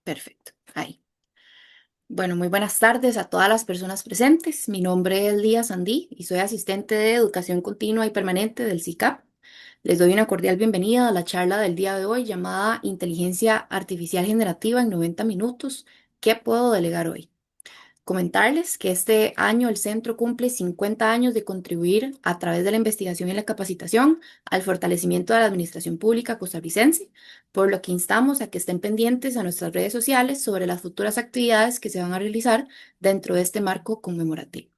Perfecto. Ahí. Bueno, muy buenas tardes a todas las personas presentes. Mi nombre es Lía Sandí y soy asistente de Educación Continua y Permanente del CICAP. Les doy una cordial bienvenida a la charla del día de hoy llamada Inteligencia Artificial Generativa en 90 minutos. ¿Qué puedo delegar hoy? Comentarles que este año el centro cumple 50 años de contribuir a través de la investigación y la capacitación al fortalecimiento de la administración pública costarricense, por lo que instamos a que estén pendientes a nuestras redes sociales sobre las futuras actividades que se van a realizar dentro de este marco conmemorativo.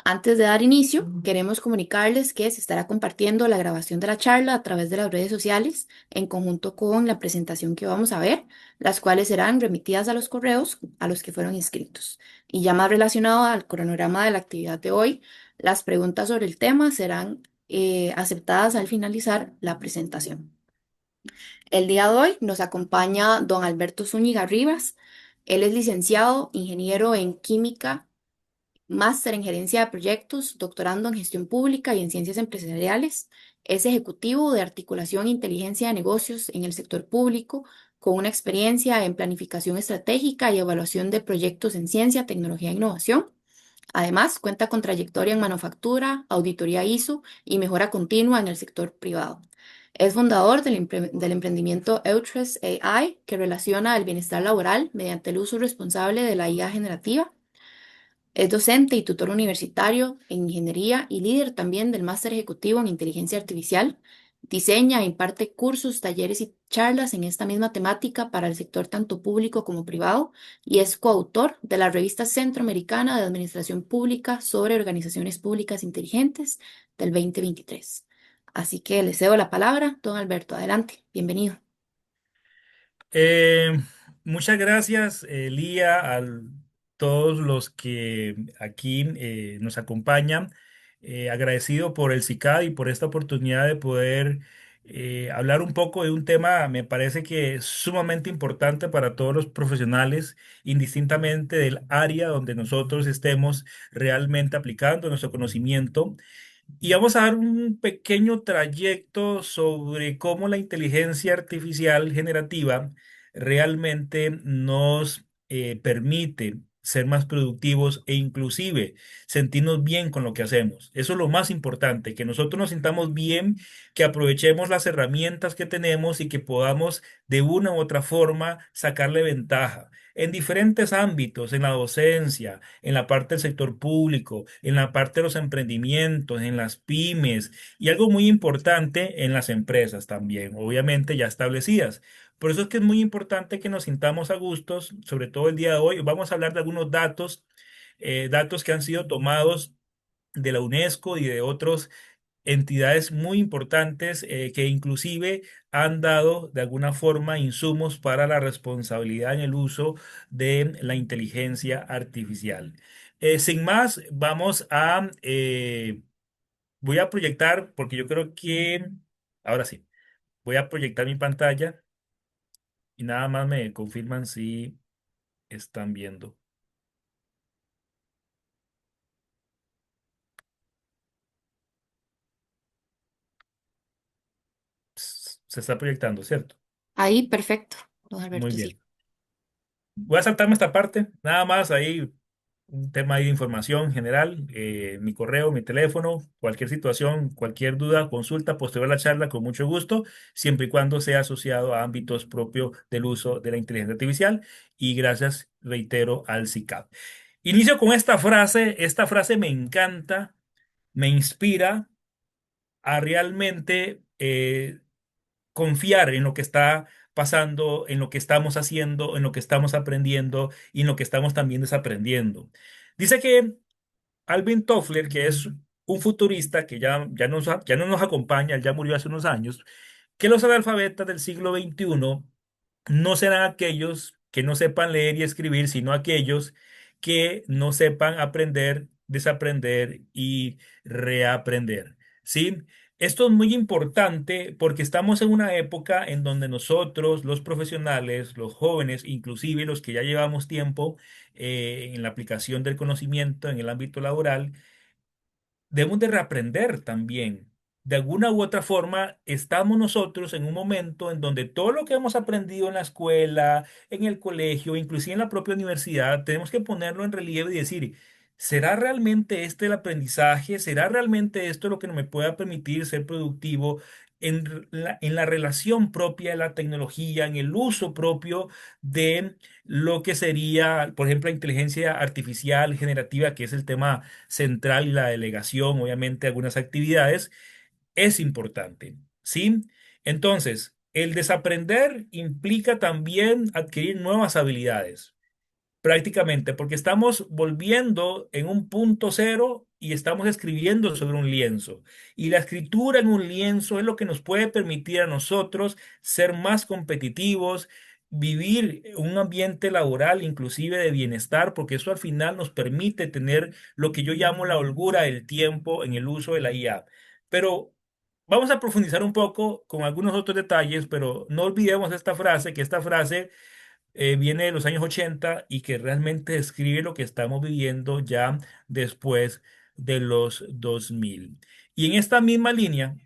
Antes de dar inicio, queremos comunicarles que se estará compartiendo la grabación de la charla a través de las redes sociales en conjunto con la presentación que vamos a ver, las cuales serán remitidas a los correos a los que fueron inscritos. Y ya más relacionado al cronograma de la actividad de hoy, las preguntas sobre el tema serán aceptadas al finalizar la presentación. El día de hoy nos acompaña don Alberto Zúñiga Rivas. Él es licenciado, ingeniero en química, máster en gerencia de proyectos, doctorando en gestión pública y en ciencias empresariales. Es ejecutivo de articulación e inteligencia de negocios en el sector público, con una experiencia en planificación estratégica y evaluación de proyectos en ciencia, tecnología e innovación. Además, cuenta con trayectoria en manufactura, auditoría ISO y mejora continua en el sector privado. Es fundador del emprendimiento Eutres AI, que relaciona el bienestar laboral mediante el uso responsable de la IA generativa. Es docente y tutor universitario en ingeniería y líder también del máster ejecutivo en inteligencia artificial. Diseña e imparte cursos, talleres y charlas en esta misma temática para el sector tanto público como privado y es coautor de la revista Centroamericana de Administración Pública sobre organizaciones públicas inteligentes del 2023. Así que le cedo la palabra, don Alberto. Adelante, bienvenido. Eh, Muchas gracias, Lía, a todos los que aquí nos acompañan. Agradecido por el CICAD y por esta oportunidad de poder hablar un poco de un tema, me parece que es sumamente importante para todos los profesionales, indistintamente del área donde nosotros estemos realmente aplicando nuestro conocimiento. Y vamos a dar un pequeño trayecto sobre cómo la inteligencia artificial generativa realmente nos permite ser más productivos e inclusive sentirnos bien con lo que hacemos. Eso es lo más importante, que nosotros nos sintamos bien, que aprovechemos las herramientas que tenemos y que podamos de una u otra forma sacarle ventaja en diferentes ámbitos, en la docencia, en la parte del sector público, en la parte de los emprendimientos, en las pymes y algo muy importante en las empresas también, obviamente ya establecidas. Por eso es que es muy importante que nos sintamos a gustos, sobre todo el día de hoy. Vamos a hablar de algunos datos, datos que han sido tomados de la UNESCO y de otros entidades muy importantes que inclusive han dado de alguna forma insumos para la responsabilidad en el uso de la inteligencia artificial. Sin más, voy a proyectar, porque yo creo que, ahora sí, voy a proyectar mi pantalla y nada más me confirman si están viendo. Se está proyectando, ¿cierto? Ahí, perfecto, don Muy Alberto, sí. bien. Voy a saltarme esta parte, nada más ahí un tema ahí de información general, mi correo, mi teléfono, cualquier situación, cualquier duda, consulta, posterior a la charla, con mucho gusto, siempre y cuando sea asociado a ámbitos propios del uso de la inteligencia artificial. Y gracias, reitero, al CICAP. Inicio con esta frase me encanta, me inspira a realmente confiar en lo que está pasando, en lo que estamos haciendo, en lo que estamos aprendiendo y en lo que estamos también desaprendiendo. Dice que Alvin Toffler, que es un futurista que ya no nos acompaña, él ya murió hace unos años, que los analfabetas del siglo XXI no serán aquellos que no sepan leer y escribir, sino aquellos que no sepan aprender, desaprender y reaprender. ¿Sí? Esto es muy importante porque estamos en una época en donde nosotros, los profesionales, los jóvenes, inclusive los que ya llevamos tiempo en la aplicación del conocimiento en el ámbito laboral, debemos de reaprender también. de alguna u otra forma, estamos nosotros en un momento en donde todo lo que hemos aprendido en la escuela, en el colegio, inclusive en la propia universidad, tenemos que ponerlo en relieve y decir, ¿será realmente este el aprendizaje? ¿Será realmente esto lo que me pueda permitir ser productivo en la relación propia de la tecnología, en el uso propio de lo que sería, por ejemplo, la inteligencia artificial generativa, que es el tema central y la delegación, obviamente, de algunas actividades? Es importante, ¿sí? Entonces, el desaprender implica también adquirir nuevas habilidades, prácticamente, porque estamos volviendo en un punto cero y estamos escribiendo sobre un lienzo. Y la escritura en un lienzo es lo que nos puede permitir a nosotros ser más competitivos, vivir un ambiente laboral, inclusive de bienestar, porque eso al final nos permite tener lo que yo llamo la holgura del tiempo en el uso de la IA. Pero vamos a profundizar un poco con algunos otros detalles, pero no olvidemos esta frase, que esta frase viene de los años 80 y que realmente describe lo que estamos viviendo ya después de los 2000. Y en esta misma línea,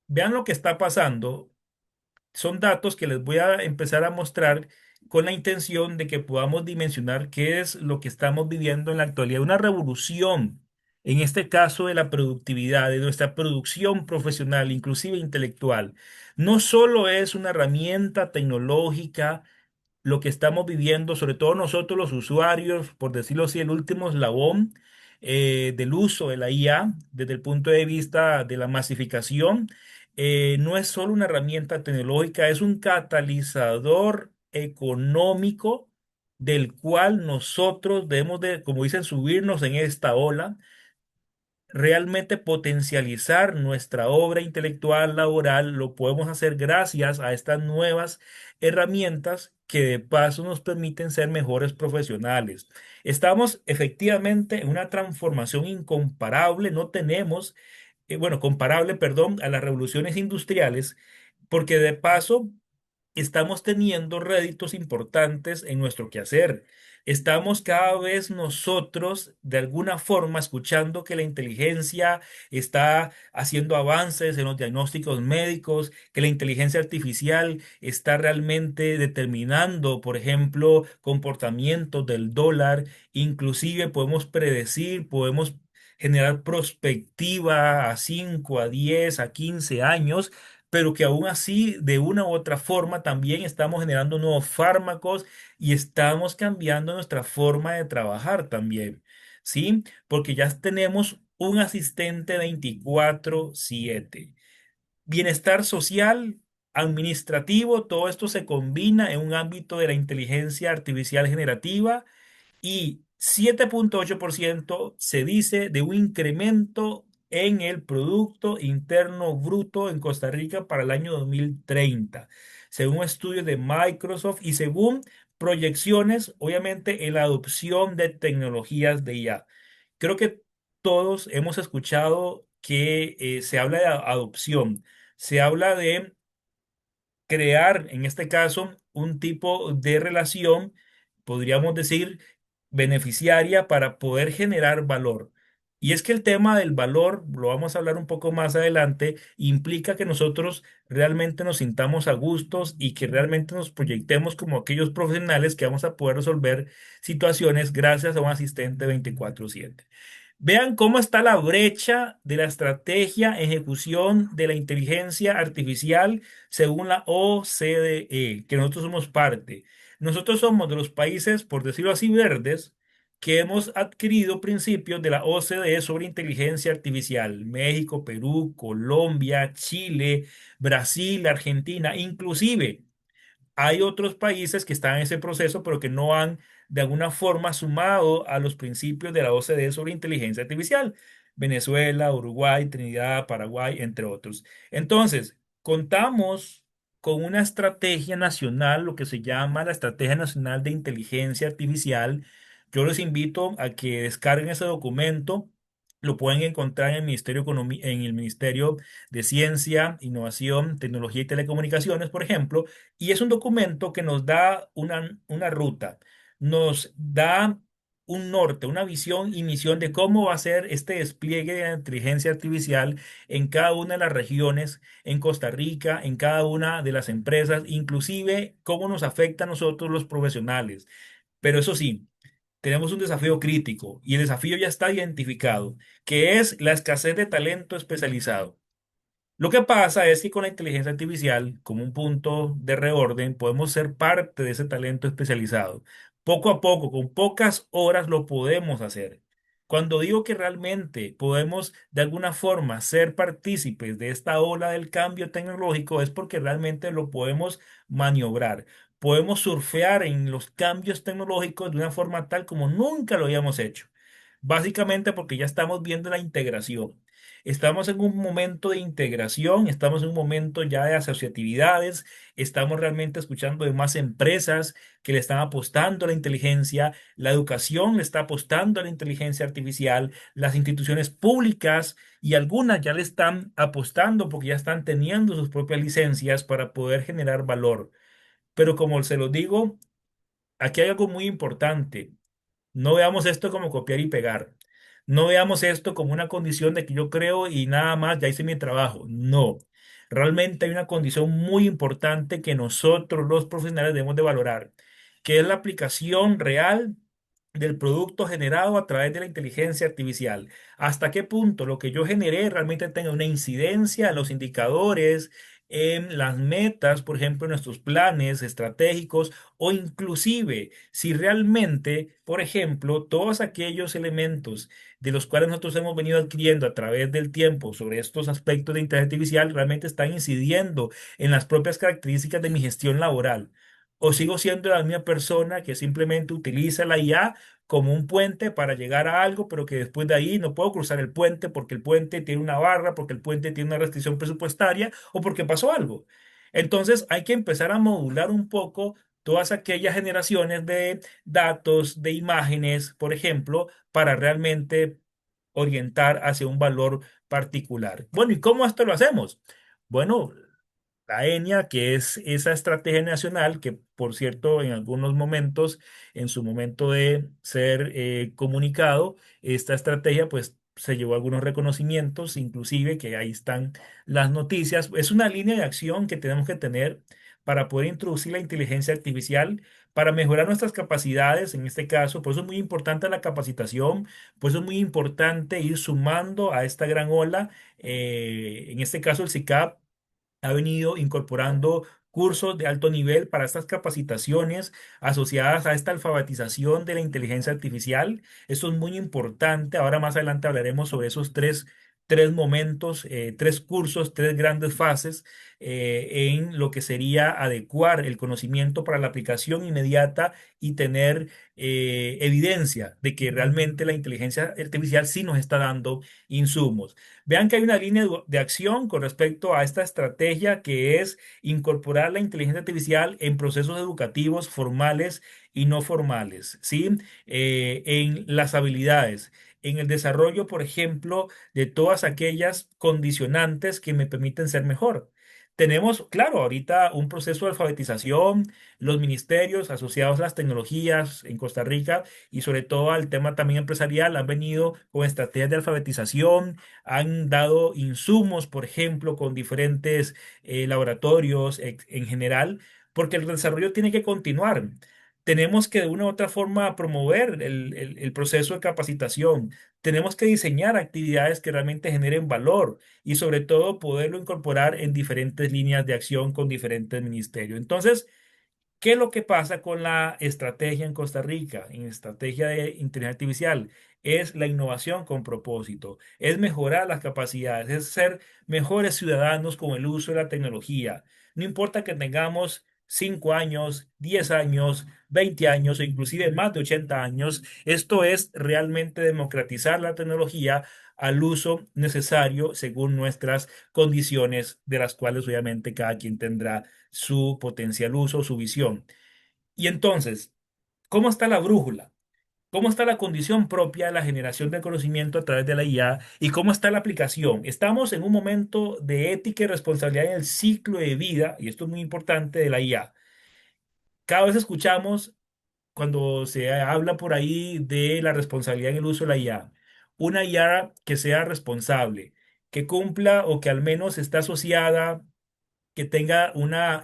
vean lo que está pasando. Son datos que les voy a empezar a mostrar con la intención de que podamos dimensionar qué es lo que estamos viviendo en la actualidad. Una revolución, en este caso de la productividad, de nuestra producción profesional, inclusive intelectual. No solo es una herramienta tecnológica lo que estamos viviendo, sobre todo nosotros los usuarios, por decirlo así, el último eslabón del uso de la IA desde el punto de vista de la masificación, no es solo una herramienta tecnológica, es un catalizador económico del cual nosotros debemos de, como dicen, subirnos en esta ola, realmente potencializar nuestra obra intelectual laboral. Lo podemos hacer gracias a estas nuevas herramientas que de paso nos permiten ser mejores profesionales. Estamos efectivamente en una transformación incomparable, no tenemos, bueno, comparable, perdón, a las revoluciones industriales, porque de paso estamos teniendo réditos importantes en nuestro quehacer. Estamos cada vez nosotros, de alguna forma, escuchando que la inteligencia está haciendo avances en los diagnósticos médicos, que la inteligencia artificial está realmente determinando, por ejemplo, comportamientos del dólar. Inclusive podemos predecir, podemos generar prospectiva a 5, a 10, a 15 años, pero que aún así, de una u otra forma, también estamos generando nuevos fármacos y estamos cambiando nuestra forma de trabajar también, ¿sí? Porque ya tenemos un asistente 24/7. Bienestar social, administrativo, todo esto se combina en un ámbito de la inteligencia artificial generativa y 7,8% se dice de un incremento en el Producto Interno Bruto en Costa Rica para el año 2030, según estudios de Microsoft y según proyecciones, obviamente, en la adopción de tecnologías de IA. Creo que todos hemos escuchado que se habla de adopción, se habla de crear, en este caso, un tipo de relación, podríamos decir, beneficiaria para poder generar valor. Y es que el tema del valor, lo vamos a hablar un poco más adelante, implica que nosotros realmente nos sintamos a gustos y que realmente nos proyectemos como aquellos profesionales que vamos a poder resolver situaciones gracias a un asistente 24/7. Vean cómo está la brecha de la estrategia ejecución de la inteligencia artificial según la OCDE, que nosotros somos parte. Nosotros somos de los países, por decirlo así, verdes, que hemos adquirido principios de la OCDE sobre inteligencia artificial. México, Perú, Colombia, Chile, Brasil, Argentina, inclusive. Hay otros países que están en ese proceso, pero que no han de alguna forma sumado a los principios de la OCDE sobre inteligencia artificial. Venezuela, Uruguay, Trinidad, Paraguay, entre otros. Entonces, contamos con una estrategia nacional, lo que se llama la Estrategia Nacional de Inteligencia Artificial. Yo les invito a que descarguen ese documento. Lo pueden encontrar en el en el Ministerio de Ciencia, Innovación, Tecnología y Telecomunicaciones, por ejemplo, y es un documento que nos da una ruta, nos da un norte, una visión y misión de cómo va a ser este despliegue de la inteligencia artificial en cada una de las regiones, en Costa Rica, en cada una de las empresas, inclusive cómo nos afecta a nosotros los profesionales. Pero eso sí, tenemos un desafío crítico y el desafío ya está identificado, que es la escasez de talento especializado. Lo que pasa es que con la inteligencia artificial, como un punto de reorden, podemos ser parte de ese talento especializado. Poco a poco, con pocas horas, lo podemos hacer. Cuando digo que realmente podemos de alguna forma ser partícipes de esta ola del cambio tecnológico, es porque realmente lo podemos maniobrar. Podemos surfear en los cambios tecnológicos de una forma tal como nunca lo habíamos hecho. Básicamente porque ya estamos viendo la integración. Estamos en un momento de integración, estamos en un momento ya de asociatividades, estamos realmente escuchando de más empresas que le están apostando a la inteligencia, la educación le está apostando a la inteligencia artificial, las instituciones públicas y algunas ya le están apostando porque ya están teniendo sus propias licencias para poder generar valor. Pero como se lo digo, aquí hay algo muy importante. No veamos esto como copiar y pegar. No veamos esto como una condición de que yo creo y nada más, ya hice mi trabajo. No. Realmente hay una condición muy importante que nosotros los profesionales debemos de valorar, que es la aplicación real del producto generado a través de la inteligencia artificial. ¿Hasta qué punto lo que yo generé realmente tenga una incidencia en los indicadores, en las metas, por ejemplo, en nuestros planes estratégicos o inclusive si realmente, por ejemplo, todos aquellos elementos de los cuales nosotros hemos venido adquiriendo a través del tiempo sobre estos aspectos de inteligencia artificial realmente están incidiendo en las propias características de mi gestión laboral? ¿O sigo siendo la misma persona que simplemente utiliza la IA como un puente para llegar a algo, pero que después de ahí no puedo cruzar el puente porque el puente tiene una barra, porque el puente tiene una restricción presupuestaria o porque pasó algo? Entonces hay que empezar a modular un poco todas aquellas generaciones de datos, de imágenes, por ejemplo, para realmente orientar hacia un valor particular. Bueno, ¿y cómo esto lo hacemos? Bueno, la ENIA, que es esa estrategia nacional que, por cierto, en algunos momentos, en su momento de ser comunicado, esta estrategia pues se llevó algunos reconocimientos, inclusive que ahí están las noticias. Es una línea de acción que tenemos que tener para poder introducir la inteligencia artificial, para mejorar nuestras capacidades, en este caso. Por eso es muy importante la capacitación, por eso es muy importante ir sumando a esta gran ola, en este caso el SICAP ha venido incorporando cursos de alto nivel para estas capacitaciones asociadas a esta alfabetización de la inteligencia artificial. Eso es muy importante. Ahora más adelante hablaremos sobre esos tres momentos, tres cursos, tres grandes fases en lo que sería adecuar el conocimiento para la aplicación inmediata y tener evidencia de que realmente la inteligencia artificial sí nos está dando insumos. Vean que hay una línea de acción con respecto a esta estrategia que es incorporar la inteligencia artificial en procesos educativos formales y no formales, ¿sí? En las habilidades, en el desarrollo, por ejemplo, de todas aquellas condicionantes que me permiten ser mejor. Tenemos, claro, ahorita un proceso de alfabetización, los ministerios asociados a las tecnologías en Costa Rica y sobre todo al tema también empresarial han venido con estrategias de alfabetización, han dado insumos, por ejemplo, con diferentes laboratorios en general, porque el desarrollo tiene que continuar. Tenemos que de una u otra forma promover el proceso de capacitación. Tenemos que diseñar actividades que realmente generen valor y sobre todo poderlo incorporar en diferentes líneas de acción con diferentes ministerios. Entonces, ¿qué es lo que pasa con la estrategia en Costa Rica, en estrategia de inteligencia artificial? Es la innovación con propósito, es mejorar las capacidades, es ser mejores ciudadanos con el uso de la tecnología. No importa que tengamos 5 años, 10 años, 20 años o inclusive más de 80 años, esto es realmente democratizar la tecnología al uso necesario según nuestras condiciones, de las cuales obviamente cada quien tendrá su potencial uso, su visión. Y entonces, ¿cómo está la brújula? ¿Cómo está la condición propia de la generación de conocimiento a través de la IA? ¿Y cómo está la aplicación? Estamos en un momento de ética y responsabilidad en el ciclo de vida, y esto es muy importante, de la IA. Cada vez escuchamos cuando se habla por ahí de la responsabilidad en el uso de la IA. Una IA que sea responsable, que cumpla o que al menos está asociada, que tenga una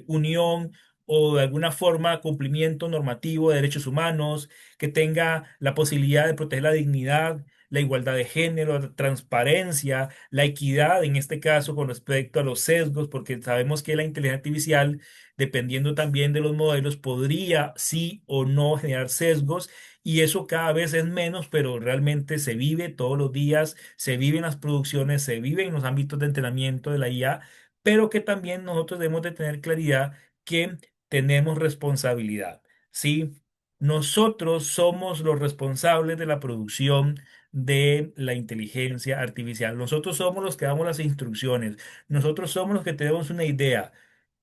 unión o de alguna forma cumplimiento normativo de derechos humanos, que tenga la posibilidad de proteger la dignidad, la igualdad de género, la transparencia, la equidad, en este caso con respecto a los sesgos, porque sabemos que la inteligencia artificial, dependiendo también de los modelos, podría sí o no generar sesgos. Y eso cada vez es menos, pero realmente se vive todos los días, se vive en las producciones, se vive en los ámbitos de entrenamiento de la IA, pero que también nosotros debemos de tener claridad que tenemos responsabilidad, ¿sí? Nosotros somos los responsables de la producción de la inteligencia artificial. Nosotros somos los que damos las instrucciones. Nosotros somos los que tenemos una idea.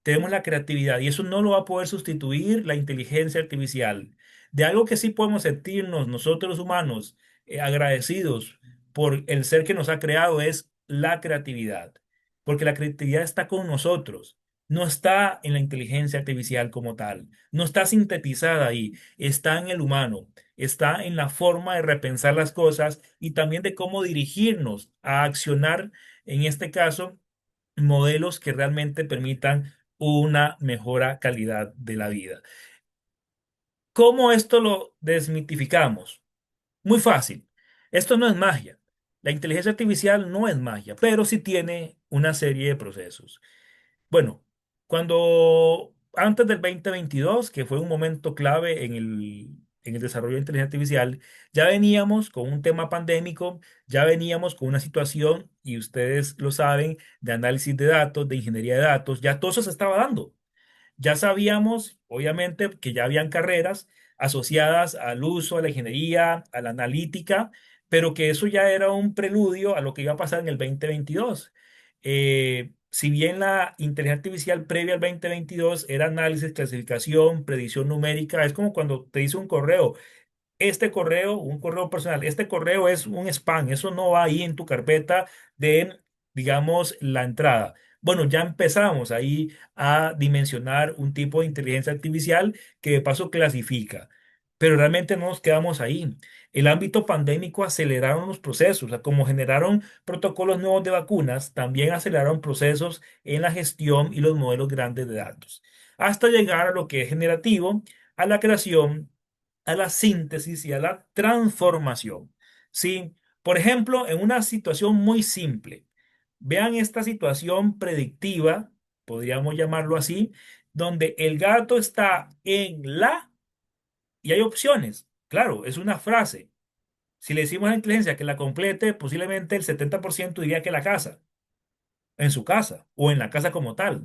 Tenemos la creatividad y eso no lo va a poder sustituir la inteligencia artificial. De algo que sí podemos sentirnos nosotros los humanos agradecidos por el ser que nos ha creado es la creatividad, porque la creatividad está con nosotros, no está en la inteligencia artificial como tal, no está sintetizada ahí, está en el humano, está en la forma de repensar las cosas y también de cómo dirigirnos a accionar, en este caso, modelos que realmente permitan una mejora calidad de la vida. ¿Cómo esto lo desmitificamos? Muy fácil. Esto no es magia. La inteligencia artificial no es magia, pero sí tiene una serie de procesos. Bueno, cuando antes del 2022, que fue un momento clave en el desarrollo de inteligencia artificial, ya veníamos con un tema pandémico, ya veníamos con una situación, y ustedes lo saben, de análisis de datos, de ingeniería de datos, ya todo eso se estaba dando. Ya sabíamos, obviamente, que ya habían carreras asociadas al uso, a la ingeniería, a la analítica, pero que eso ya era un preludio a lo que iba a pasar en el 2022. Si bien la inteligencia artificial previa al 2022 era análisis, clasificación, predicción numérica, es como cuando te dice un correo, este correo, un correo personal, este correo es un spam, eso no va ahí en tu carpeta de, digamos, la entrada. Bueno, ya empezamos ahí a dimensionar un tipo de inteligencia artificial que de paso clasifica, pero realmente no nos quedamos ahí. El ámbito pandémico aceleraron los procesos, o sea, como generaron protocolos nuevos de vacunas, también aceleraron procesos en la gestión y los modelos grandes de datos, hasta llegar a lo que es generativo, a la creación, a la síntesis y a la transformación. ¿Sí? Por ejemplo, en una situación muy simple, vean esta situación predictiva, podríamos llamarlo así, donde el gato está en la y hay opciones. Claro, es una frase. Si le decimos a la inteligencia que la complete, posiblemente el 70% diría que la casa en su casa o en la casa como tal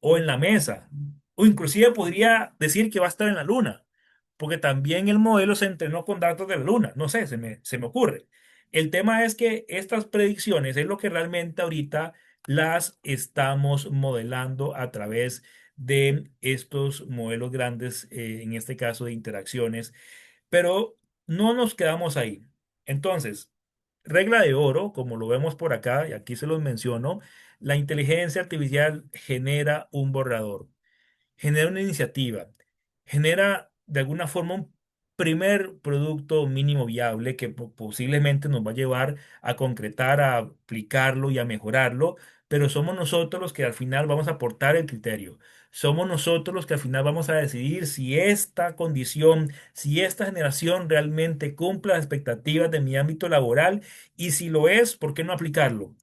o en la mesa o inclusive podría decir que va a estar en la luna porque también el modelo se entrenó con datos de la luna, no sé, se me ocurre. El tema es que estas predicciones es lo que realmente ahorita las estamos modelando a través de estos modelos grandes, en este caso de interacciones, pero no nos quedamos ahí. Entonces, regla de oro, como lo vemos por acá, y aquí se los menciono, la inteligencia artificial genera un borrador, genera una iniciativa, genera de alguna forma un primer producto mínimo viable que posiblemente nos va a llevar a concretar, a aplicarlo y a mejorarlo, pero somos nosotros los que al final vamos a aportar el criterio. Somos nosotros los que al final vamos a decidir si esta condición, si esta generación realmente cumple las expectativas de mi ámbito laboral y si lo es, ¿por qué no aplicarlo?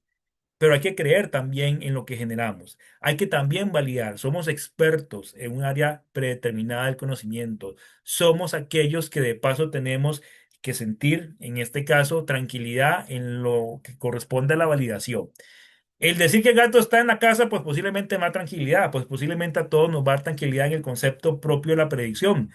Pero hay que creer también en lo que generamos. Hay que también validar. Somos expertos en un área predeterminada del conocimiento. Somos aquellos que de paso tenemos que sentir, en este caso, tranquilidad en lo que corresponde a la validación. El decir que el gato está en la casa, pues posiblemente más tranquilidad, pues posiblemente a todos nos va a dar tranquilidad en el concepto propio de la predicción,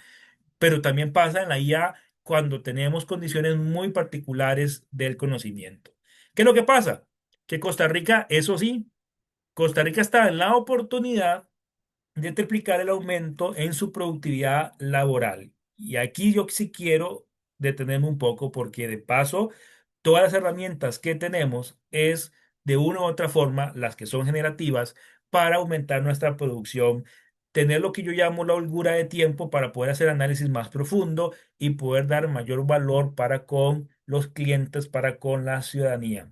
pero también pasa en la IA cuando tenemos condiciones muy particulares del conocimiento. ¿Qué es lo que pasa? Que Costa Rica, eso sí, Costa Rica está en la oportunidad de triplicar el aumento en su productividad laboral. Y aquí yo sí quiero detenerme un poco porque de paso, todas las herramientas que tenemos es de una u otra forma las que son generativas para aumentar nuestra producción tener lo que yo llamo la holgura de tiempo para poder hacer análisis más profundo y poder dar mayor valor para con los clientes, para con la ciudadanía.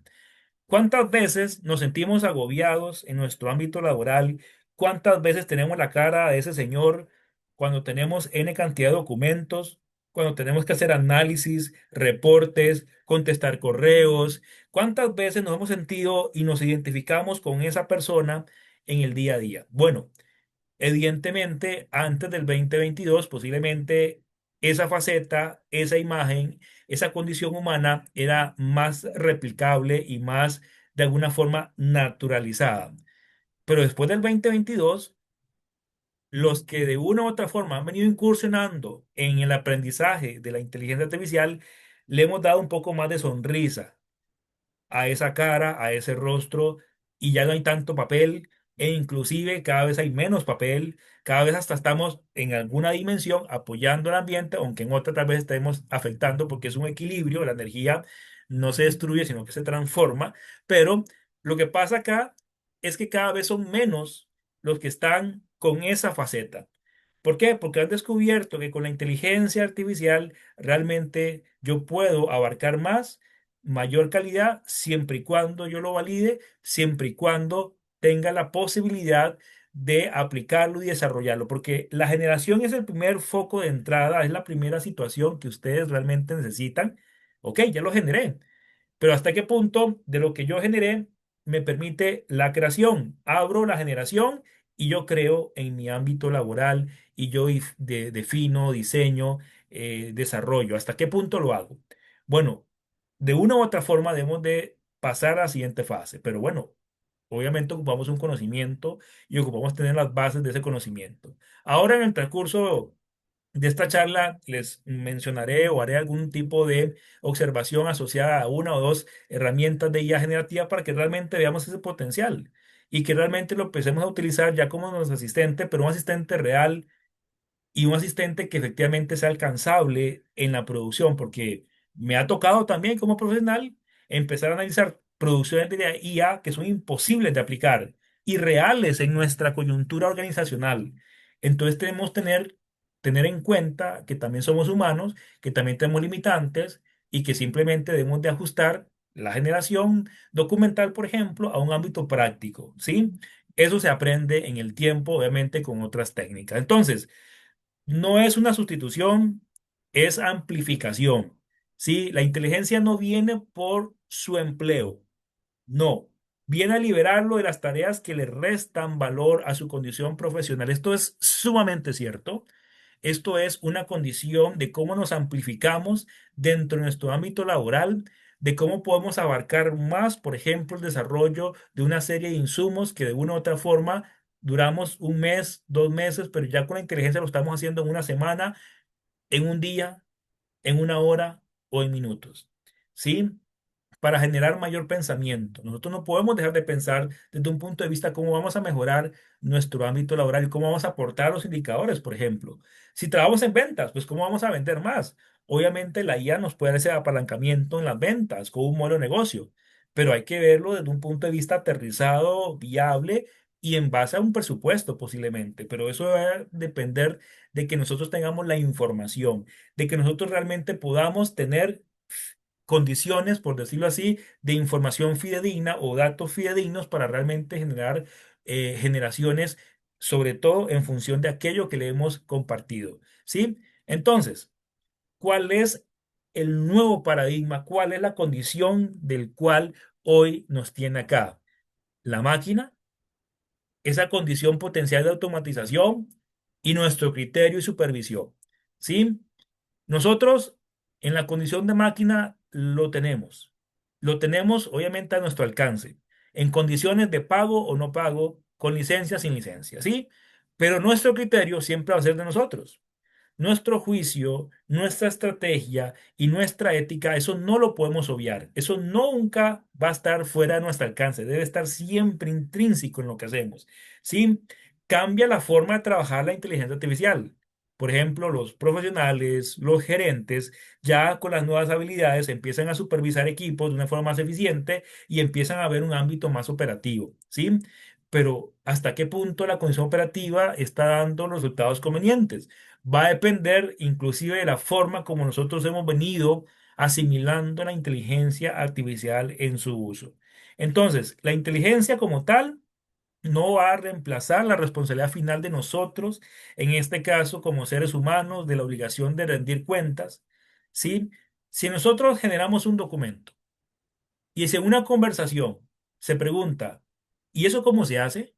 ¿Cuántas veces nos sentimos agobiados en nuestro ámbito laboral? ¿Cuántas veces tenemos la cara de ese señor cuando tenemos N cantidad de documentos, cuando tenemos que hacer análisis, reportes, contestar correos? ¿Cuántas veces nos hemos sentido y nos identificamos con esa persona en el día a día? Bueno, evidentemente, antes del 2022, posiblemente esa faceta, esa imagen, esa condición humana era más replicable y más, de alguna forma, naturalizada. Pero después del 2022, los que de una u otra forma han venido incursionando en el aprendizaje de la inteligencia artificial, le hemos dado un poco más de sonrisa a esa cara, a ese rostro, y ya no hay tanto papel, e inclusive cada vez hay menos papel, cada vez hasta estamos en alguna dimensión apoyando al ambiente, aunque en otra tal vez estemos afectando porque es un equilibrio, la energía no se destruye, sino que se transforma, pero lo que pasa acá es que cada vez son menos los que están con esa faceta. ¿Por qué? Porque han descubierto que con la inteligencia artificial realmente yo puedo abarcar más, mayor calidad, siempre y cuando yo lo valide, siempre y cuando tenga la posibilidad de aplicarlo y desarrollarlo, porque la generación es el primer foco de entrada, es la primera situación que ustedes realmente necesitan. Ok, ya lo generé, pero ¿hasta qué punto de lo que yo generé me permite la creación? Abro la generación y yo creo en mi ámbito laboral y yo defino, diseño, desarrollo. ¿Hasta qué punto lo hago? Bueno, de una u otra forma debemos de pasar a la siguiente fase, pero bueno, obviamente ocupamos un conocimiento y ocupamos tener las bases de ese conocimiento. Ahora en el transcurso de esta charla les mencionaré o haré algún tipo de observación asociada a una o dos herramientas de IA generativa para que realmente veamos ese potencial y que realmente lo empecemos a utilizar ya como nuestro asistente, pero un asistente real y un asistente que efectivamente sea alcanzable en la producción, porque me ha tocado también como profesional empezar a analizar producciones de IA que son imposibles de aplicar y reales en nuestra coyuntura organizacional. Entonces tenemos tener en cuenta que también somos humanos, que también tenemos limitantes y que simplemente debemos de ajustar la generación documental, por ejemplo, a un ámbito práctico, ¿sí? Eso se aprende en el tiempo, obviamente, con otras técnicas. Entonces, no es una sustitución, es amplificación. ¿Sí? La inteligencia no viene por su empleo, no, viene a liberarlo de las tareas que le restan valor a su condición profesional. Esto es sumamente cierto. Esto es una condición de cómo nos amplificamos dentro de nuestro ámbito laboral, de cómo podemos abarcar más, por ejemplo, el desarrollo de una serie de insumos que de una u otra forma duramos un mes, 2 meses, pero ya con la inteligencia lo estamos haciendo en una semana, en un día, en una hora o en minutos. ¿Sí? Para generar mayor pensamiento. Nosotros no podemos dejar de pensar desde un punto de vista cómo vamos a mejorar nuestro ámbito laboral y cómo vamos a aportar los indicadores, por ejemplo. Si trabajamos en ventas, pues cómo vamos a vender más. Obviamente la IA nos puede dar ese apalancamiento en las ventas con un modelo de negocio, pero hay que verlo desde un punto de vista aterrizado, viable y en base a un presupuesto posiblemente. Pero eso va a depender de que nosotros tengamos la información, de que nosotros realmente podamos tener condiciones, por decirlo así, de información fidedigna o datos fidedignos para realmente generar generaciones, sobre todo en función de aquello que le hemos compartido. ¿Sí? Entonces, ¿cuál es el nuevo paradigma? ¿Cuál es la condición del cual hoy nos tiene acá? La máquina, esa condición potencial de automatización y nuestro criterio y supervisión. ¿Sí? Nosotros en la condición de máquina lo tenemos. Lo tenemos obviamente a nuestro alcance, en condiciones de pago o no pago, con licencia, sin licencia, ¿sí? Pero nuestro criterio siempre va a ser de nosotros. Nuestro juicio, nuestra estrategia y nuestra ética, eso no lo podemos obviar. Eso nunca va a estar fuera de nuestro alcance. Debe estar siempre intrínseco en lo que hacemos. ¿Sí? Cambia la forma de trabajar la inteligencia artificial. Por ejemplo, los profesionales, los gerentes, ya con las nuevas habilidades empiezan a supervisar equipos de una forma más eficiente y empiezan a ver un ámbito más operativo. ¿Sí? pero ¿hasta qué punto la condición operativa está dando los resultados convenientes? Va a depender inclusive de la forma como nosotros hemos venido asimilando la inteligencia artificial en su uso. Entonces, la inteligencia como tal no va a reemplazar la responsabilidad final de nosotros, en este caso como seres humanos, de la obligación de rendir cuentas, ¿sí? Si nosotros generamos un documento y si en una conversación se pregunta, ¿y eso cómo se hace?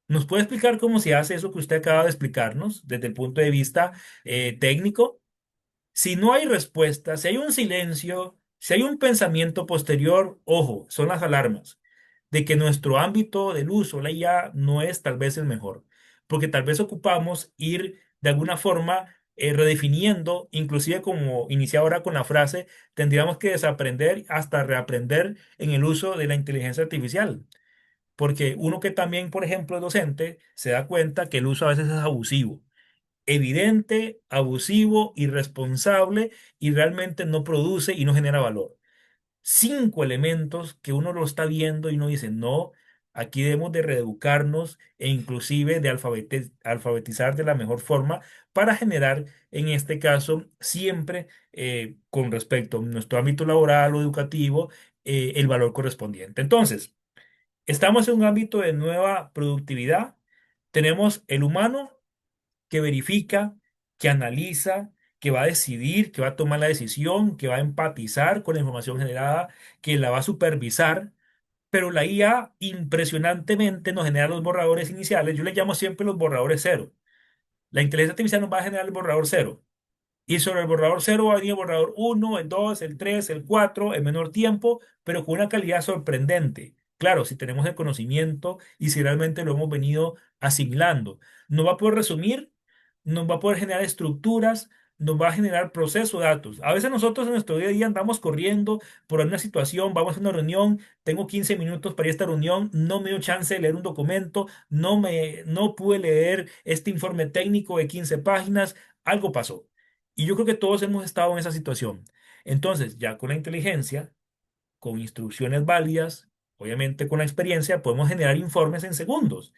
¿Nos puede explicar cómo se hace eso que usted acaba de explicarnos desde el punto de vista técnico? Si no hay respuesta, si hay un silencio, si hay un pensamiento posterior, ojo, son las alarmas de que nuestro ámbito del uso, la IA, no es tal vez el mejor, porque tal vez ocupamos ir de alguna forma redefiniendo, inclusive como inicié ahora con la frase, tendríamos que desaprender hasta reaprender en el uso de la inteligencia artificial. Porque uno que también, por ejemplo, es docente, se da cuenta que el uso a veces es abusivo, evidente, abusivo, irresponsable y realmente no produce y no genera valor. Cinco elementos que uno lo está viendo y uno dice, no, aquí debemos de reeducarnos e inclusive de alfabetizar de la mejor forma para generar, en este caso, siempre con respecto a nuestro ámbito laboral o educativo, el valor correspondiente. Entonces, estamos en un ámbito de nueva productividad. Tenemos el humano que verifica, que analiza, que va a decidir, que va a tomar la decisión, que va a empatizar con la información generada, que la va a supervisar. Pero la IA impresionantemente nos genera los borradores iniciales. Yo le llamo siempre los borradores cero. La inteligencia artificial nos va a generar el borrador cero. Y sobre el borrador cero va a venir el borrador uno, el 2, el 3, el 4, en menor tiempo, pero con una calidad sorprendente. Claro, si tenemos el conocimiento y si realmente lo hemos venido asimilando. Nos va a poder resumir, nos va a poder generar estructuras, nos va a generar proceso de datos. A veces nosotros en nuestro día a día andamos corriendo por una situación, vamos a una reunión, tengo 15 minutos para ir a esta reunión, no me dio chance de leer un documento, no pude leer este informe técnico de 15 páginas, algo pasó. Y yo creo que todos hemos estado en esa situación. Entonces, ya con la inteligencia, con instrucciones válidas, obviamente con la experiencia, podemos generar informes en segundos.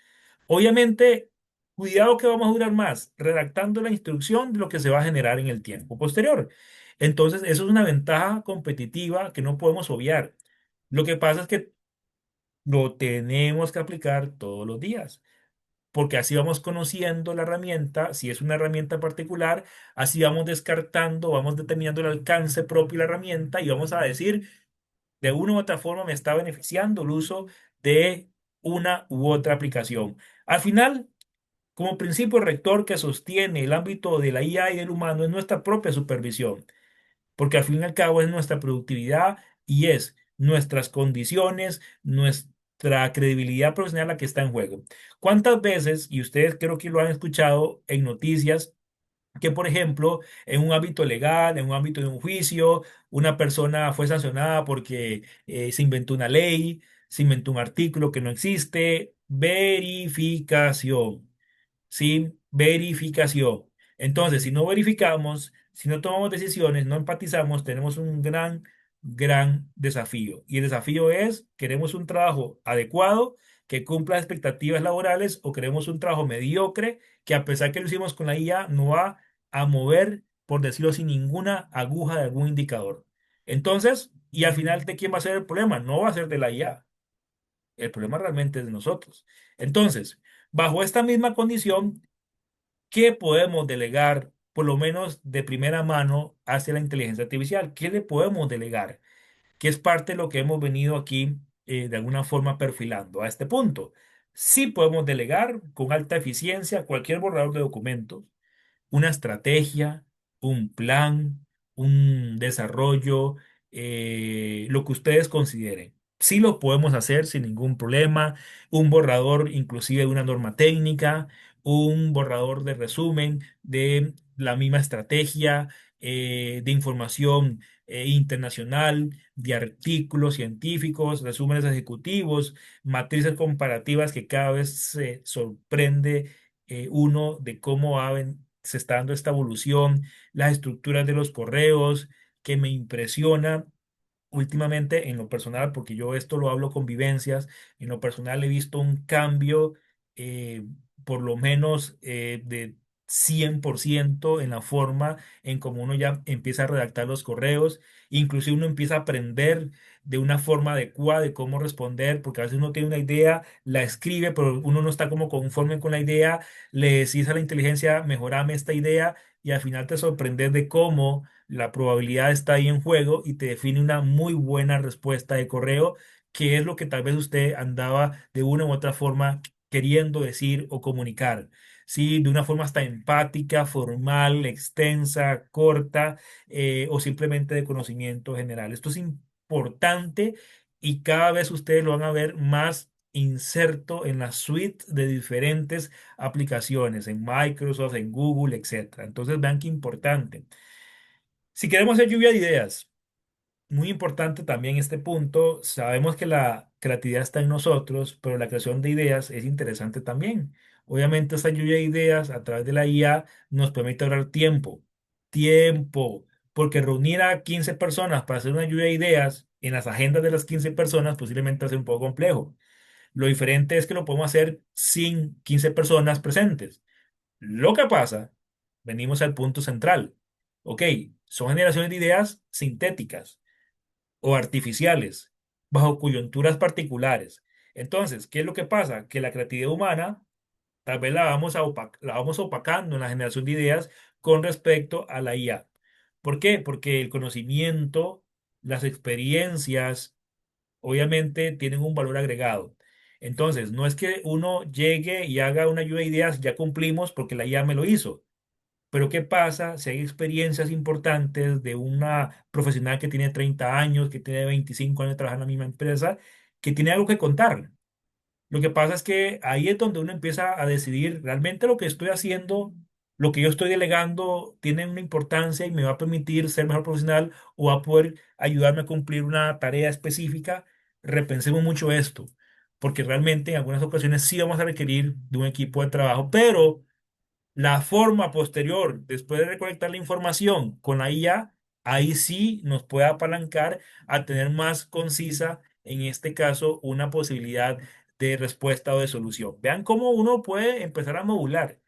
Obviamente, cuidado que vamos a durar más redactando la instrucción de lo que se va a generar en el tiempo posterior. Entonces, eso es una ventaja competitiva que no podemos obviar. Lo que pasa es que lo tenemos que aplicar todos los días porque así vamos conociendo la herramienta, si es una herramienta particular, así vamos descartando, vamos determinando el alcance propio de la herramienta y vamos a decir, de una u otra forma me está beneficiando el uso de una u otra aplicación. Al final, como principio rector que sostiene el ámbito de la IA y del humano es nuestra propia supervisión porque al fin y al cabo es nuestra productividad y es nuestras condiciones, nuestra credibilidad profesional la que está en juego. ¿Cuántas veces, y ustedes creo que lo han escuchado en noticias, que por ejemplo, en un ámbito legal, en un ámbito de un juicio, una persona fue sancionada porque se inventó una ley, se inventó un artículo que no existe? Verificación. Sin verificación. Entonces, si no verificamos, si no tomamos decisiones, no empatizamos, tenemos un gran desafío. Y el desafío es, ¿queremos un trabajo adecuado que cumpla expectativas laborales o queremos un trabajo mediocre que a pesar que lo hicimos con la IA no va a mover, por decirlo sin ninguna aguja de algún indicador? Entonces, y al final, ¿de quién va a ser el problema? No va a ser de la IA. El problema realmente es de nosotros. Entonces, bajo esta misma condición, ¿qué podemos delegar, por lo menos de primera mano, hacia la inteligencia artificial? ¿Qué le podemos delegar? Que es parte de lo que hemos venido aquí de alguna forma perfilando a este punto. Sí podemos delegar con alta eficiencia cualquier borrador de documentos, una estrategia, un plan, un desarrollo, lo que ustedes consideren. Sí lo podemos hacer sin ningún problema, un borrador inclusive de una norma técnica, un borrador de resumen de la misma estrategia, de información internacional, de artículos científicos, resúmenes ejecutivos, matrices comparativas que cada vez se sorprende uno de cómo se está dando esta evolución, las estructuras de los correos, que me impresiona. últimamente en lo personal, porque yo esto lo hablo con vivencias, en lo personal he visto un cambio eh, por lo menos de 100% en la forma en cómo uno ya empieza a redactar los correos, inclusive uno empieza a aprender de una forma adecuada de cómo responder, porque a veces uno tiene una idea, la escribe, pero uno no está como conforme con la idea, le decís a la inteligencia, mejorame esta idea, y al final te sorprendes de cómo la probabilidad está ahí en juego y te define una muy buena respuesta de correo, que es lo que tal vez usted andaba de una u otra forma queriendo decir o comunicar. Sí, de una forma hasta empática, formal, extensa, corta, o simplemente de conocimiento general. Esto es importante y cada vez ustedes lo van a ver más inserto en la suite de diferentes aplicaciones, en Microsoft, en Google, etcétera. Entonces, vean qué importante. Si queremos hacer lluvia de ideas, muy importante también este punto, sabemos que la creatividad está en nosotros, pero la creación de ideas es interesante también. Obviamente esta lluvia de ideas a través de la IA nos permite ahorrar tiempo, porque reunir a 15 personas para hacer una lluvia de ideas en las agendas de las 15 personas posiblemente es un poco complejo. Lo diferente es que lo podemos hacer sin 15 personas presentes. Lo que pasa, venimos al punto central. Ok, son generaciones de ideas sintéticas o artificiales, bajo coyunturas particulares. Entonces, ¿qué es lo que pasa? Que la creatividad humana tal vez la vamos opacando en la generación de ideas con respecto a la IA. ¿Por qué? Porque el conocimiento, las experiencias, obviamente tienen un valor agregado. Entonces, no es que uno llegue y haga una lluvia de ideas, ya cumplimos porque la IA me lo hizo. Pero ¿qué pasa si hay experiencias importantes de una profesional que tiene 30 años, que tiene 25 años trabajando en la misma empresa, que tiene algo que contar? Lo que pasa es que ahí es donde uno empieza a decidir realmente lo que estoy haciendo, lo que yo estoy delegando, tiene una importancia y me va a permitir ser mejor profesional o va a poder ayudarme a cumplir una tarea específica. Repensemos mucho esto, porque realmente en algunas ocasiones sí vamos a requerir de un equipo de trabajo, pero la forma posterior, después de recolectar la información con la IA, ahí sí nos puede apalancar a tener más concisa, en este caso, una posibilidad de respuesta o de solución. Vean cómo uno puede empezar a modular.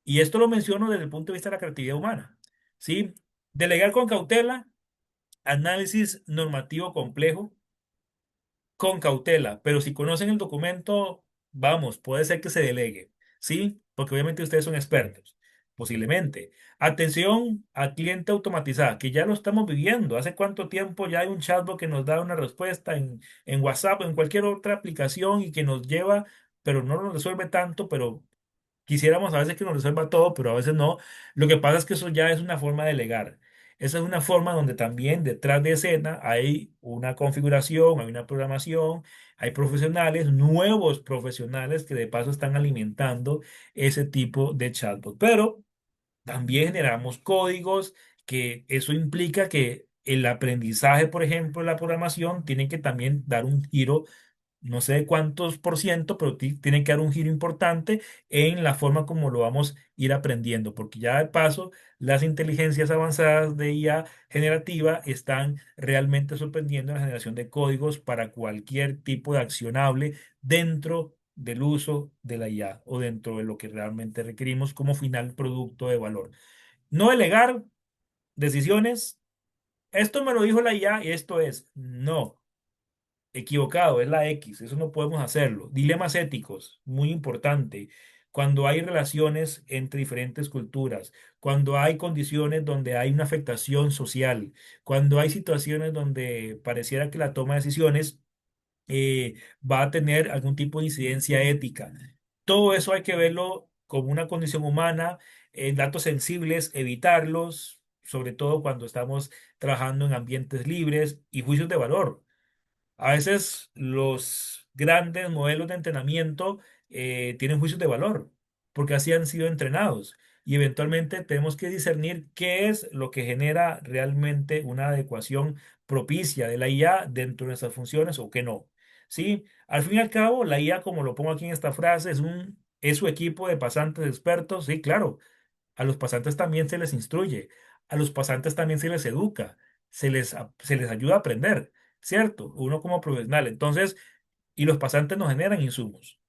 Y esto lo menciono desde el punto de vista de la creatividad humana. ¿Sí? Delegar con cautela, análisis normativo complejo, con cautela, pero si conocen el documento, vamos, puede ser que se delegue, ¿sí? Porque obviamente ustedes son expertos, posiblemente. Atención al cliente automatizada, que ya lo estamos viviendo. ¿Hace cuánto tiempo ya hay un chatbot que nos da una respuesta en WhatsApp o en cualquier otra aplicación y que nos lleva, pero no nos resuelve tanto, pero quisiéramos a veces que nos resuelva todo, pero a veces no. Lo que pasa es que eso ya es una forma de delegar. Esa es una forma donde también detrás de escena hay una configuración, hay una programación, hay profesionales, nuevos profesionales que de paso están alimentando ese tipo de chatbot. Pero también generamos códigos que eso implica que el aprendizaje, por ejemplo, la programación, tiene que también dar un giro, no sé cuántos por ciento, pero tiene que dar un giro importante en la forma como lo vamos a ir aprendiendo, porque ya de paso las inteligencias avanzadas de IA generativa están realmente sorprendiendo en la generación de códigos para cualquier tipo de accionable dentro del uso de la IA o dentro de lo que realmente requerimos como final producto de valor. No delegar decisiones. Esto me lo dijo la IA y esto es, no. Equivocado, es la X, eso no podemos hacerlo. Dilemas éticos, muy importante. Cuando hay relaciones entre diferentes culturas, cuando hay condiciones donde hay una afectación social, cuando hay situaciones donde pareciera que la toma de decisiones va a tener algún tipo de incidencia ética. Todo eso hay que verlo como una condición humana, datos sensibles, evitarlos, sobre todo cuando estamos trabajando en ambientes libres y juicios de valor. A veces los grandes modelos de entrenamiento tienen juicios de valor, porque así han sido entrenados. Y eventualmente tenemos que discernir qué es lo que genera realmente una adecuación propicia de la IA dentro de nuestras funciones o qué no. Sí, al fin y al cabo, la IA, como lo pongo aquí en esta frase, es su equipo de pasantes expertos. Sí, claro, a los pasantes también se les instruye, a los pasantes también se les educa, se les ayuda a aprender, ¿cierto? Uno como profesional. Entonces, y los pasantes nos generan insumos.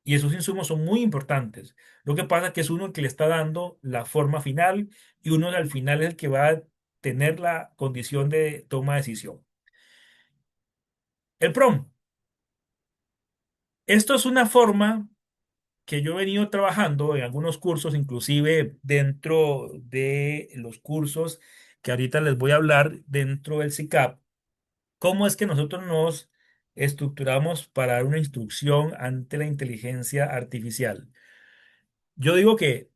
Y esos insumos son muy importantes. Lo que pasa es que es uno el que le está dando la forma final y uno al final es el que va a tener la condición de toma de decisión. El PROM. Esto es una forma que yo he venido trabajando en algunos cursos, inclusive dentro de los cursos que ahorita les voy a hablar dentro del CICAP, cómo es que nosotros nos estructuramos para dar una instrucción ante la inteligencia artificial. Yo digo que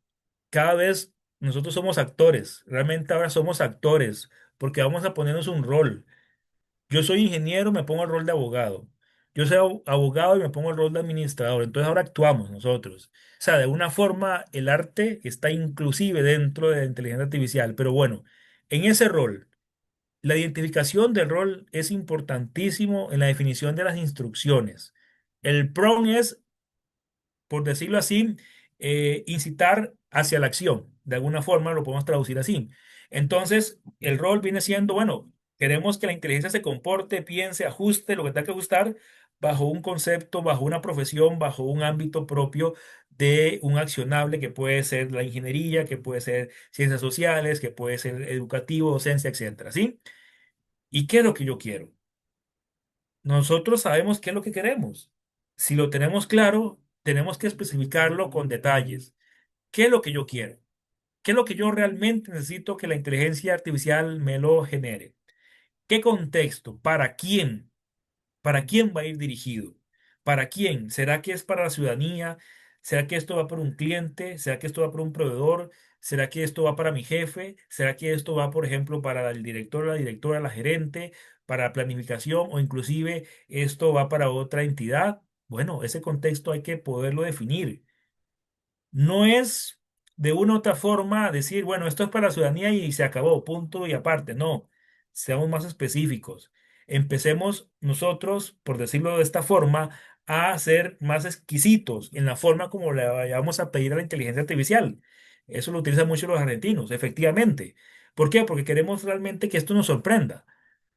cada vez nosotros somos actores, realmente ahora somos actores, porque vamos a ponernos un rol. Yo soy ingeniero, me pongo el rol de abogado. Yo soy abogado y me pongo el rol de administrador. Entonces ahora actuamos nosotros. O sea, de alguna forma el arte está inclusive dentro de la inteligencia artificial. Pero bueno, en ese rol, la identificación del rol es importantísimo en la definición de las instrucciones. El prompt es, por decirlo así, incitar hacia la acción. De alguna forma lo podemos traducir así. Entonces, el rol viene siendo, bueno, queremos que la inteligencia se comporte, piense, ajuste lo que tenga que ajustar bajo un concepto, bajo una profesión, bajo un ámbito propio de un accionable que puede ser la ingeniería, que puede ser ciencias sociales, que puede ser educativo, docencia, etcétera, ¿sí? ¿Y qué es lo que yo quiero? Nosotros sabemos qué es lo que queremos. Si lo tenemos claro, tenemos que especificarlo con detalles. ¿Qué es lo que yo quiero? ¿Qué es lo que yo realmente necesito que la inteligencia artificial me lo genere? ¿Qué contexto? ¿Para quién? ¿Para quién va a ir dirigido? ¿Para quién? ¿Será que es para la ciudadanía? ¿Será que esto va para un cliente? ¿Será que esto va para un proveedor? ¿Será que esto va para mi jefe? ¿Será que esto va, por ejemplo, para el director, la directora, la gerente, para planificación o inclusive esto va para otra entidad? Bueno, ese contexto hay que poderlo definir. No es de una u otra forma decir, bueno, esto es para la ciudadanía y se acabó, punto y aparte. No, seamos más específicos. Empecemos nosotros, por decirlo de esta forma, a ser más exquisitos en la forma como le vayamos a pedir a la inteligencia artificial. Eso lo utilizan mucho los argentinos, efectivamente. ¿Por qué? Porque queremos realmente que esto nos sorprenda,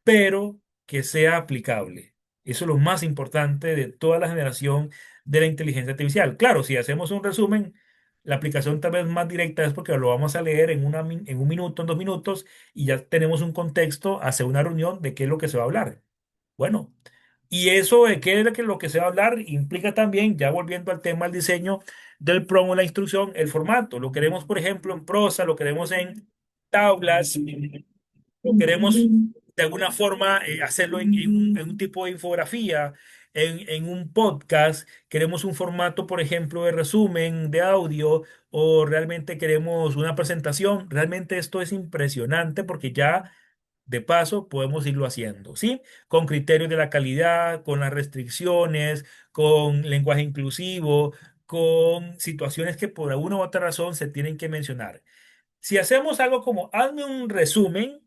pero que sea aplicable. Eso es lo más importante de toda la generación de la inteligencia artificial. Claro, si hacemos un resumen, la aplicación tal vez más directa es porque lo vamos a leer en, en un minuto, en 2 minutos, y ya tenemos un contexto hacia una reunión de qué es lo que se va a hablar. Bueno, y eso de qué es lo que se va a hablar implica también, ya volviendo al tema del diseño del promo, la instrucción, el formato. Lo queremos, por ejemplo, en prosa, lo queremos en tablas, o queremos de alguna forma hacerlo en un tipo de infografía, en un podcast, queremos un formato, por ejemplo, de resumen, de audio, o realmente queremos una presentación. Realmente esto es impresionante porque ya de paso podemos irlo haciendo, ¿sí? Con criterios de la calidad, con las restricciones, con lenguaje inclusivo, con situaciones que por alguna u otra razón se tienen que mencionar. Si hacemos algo como, hazme un resumen,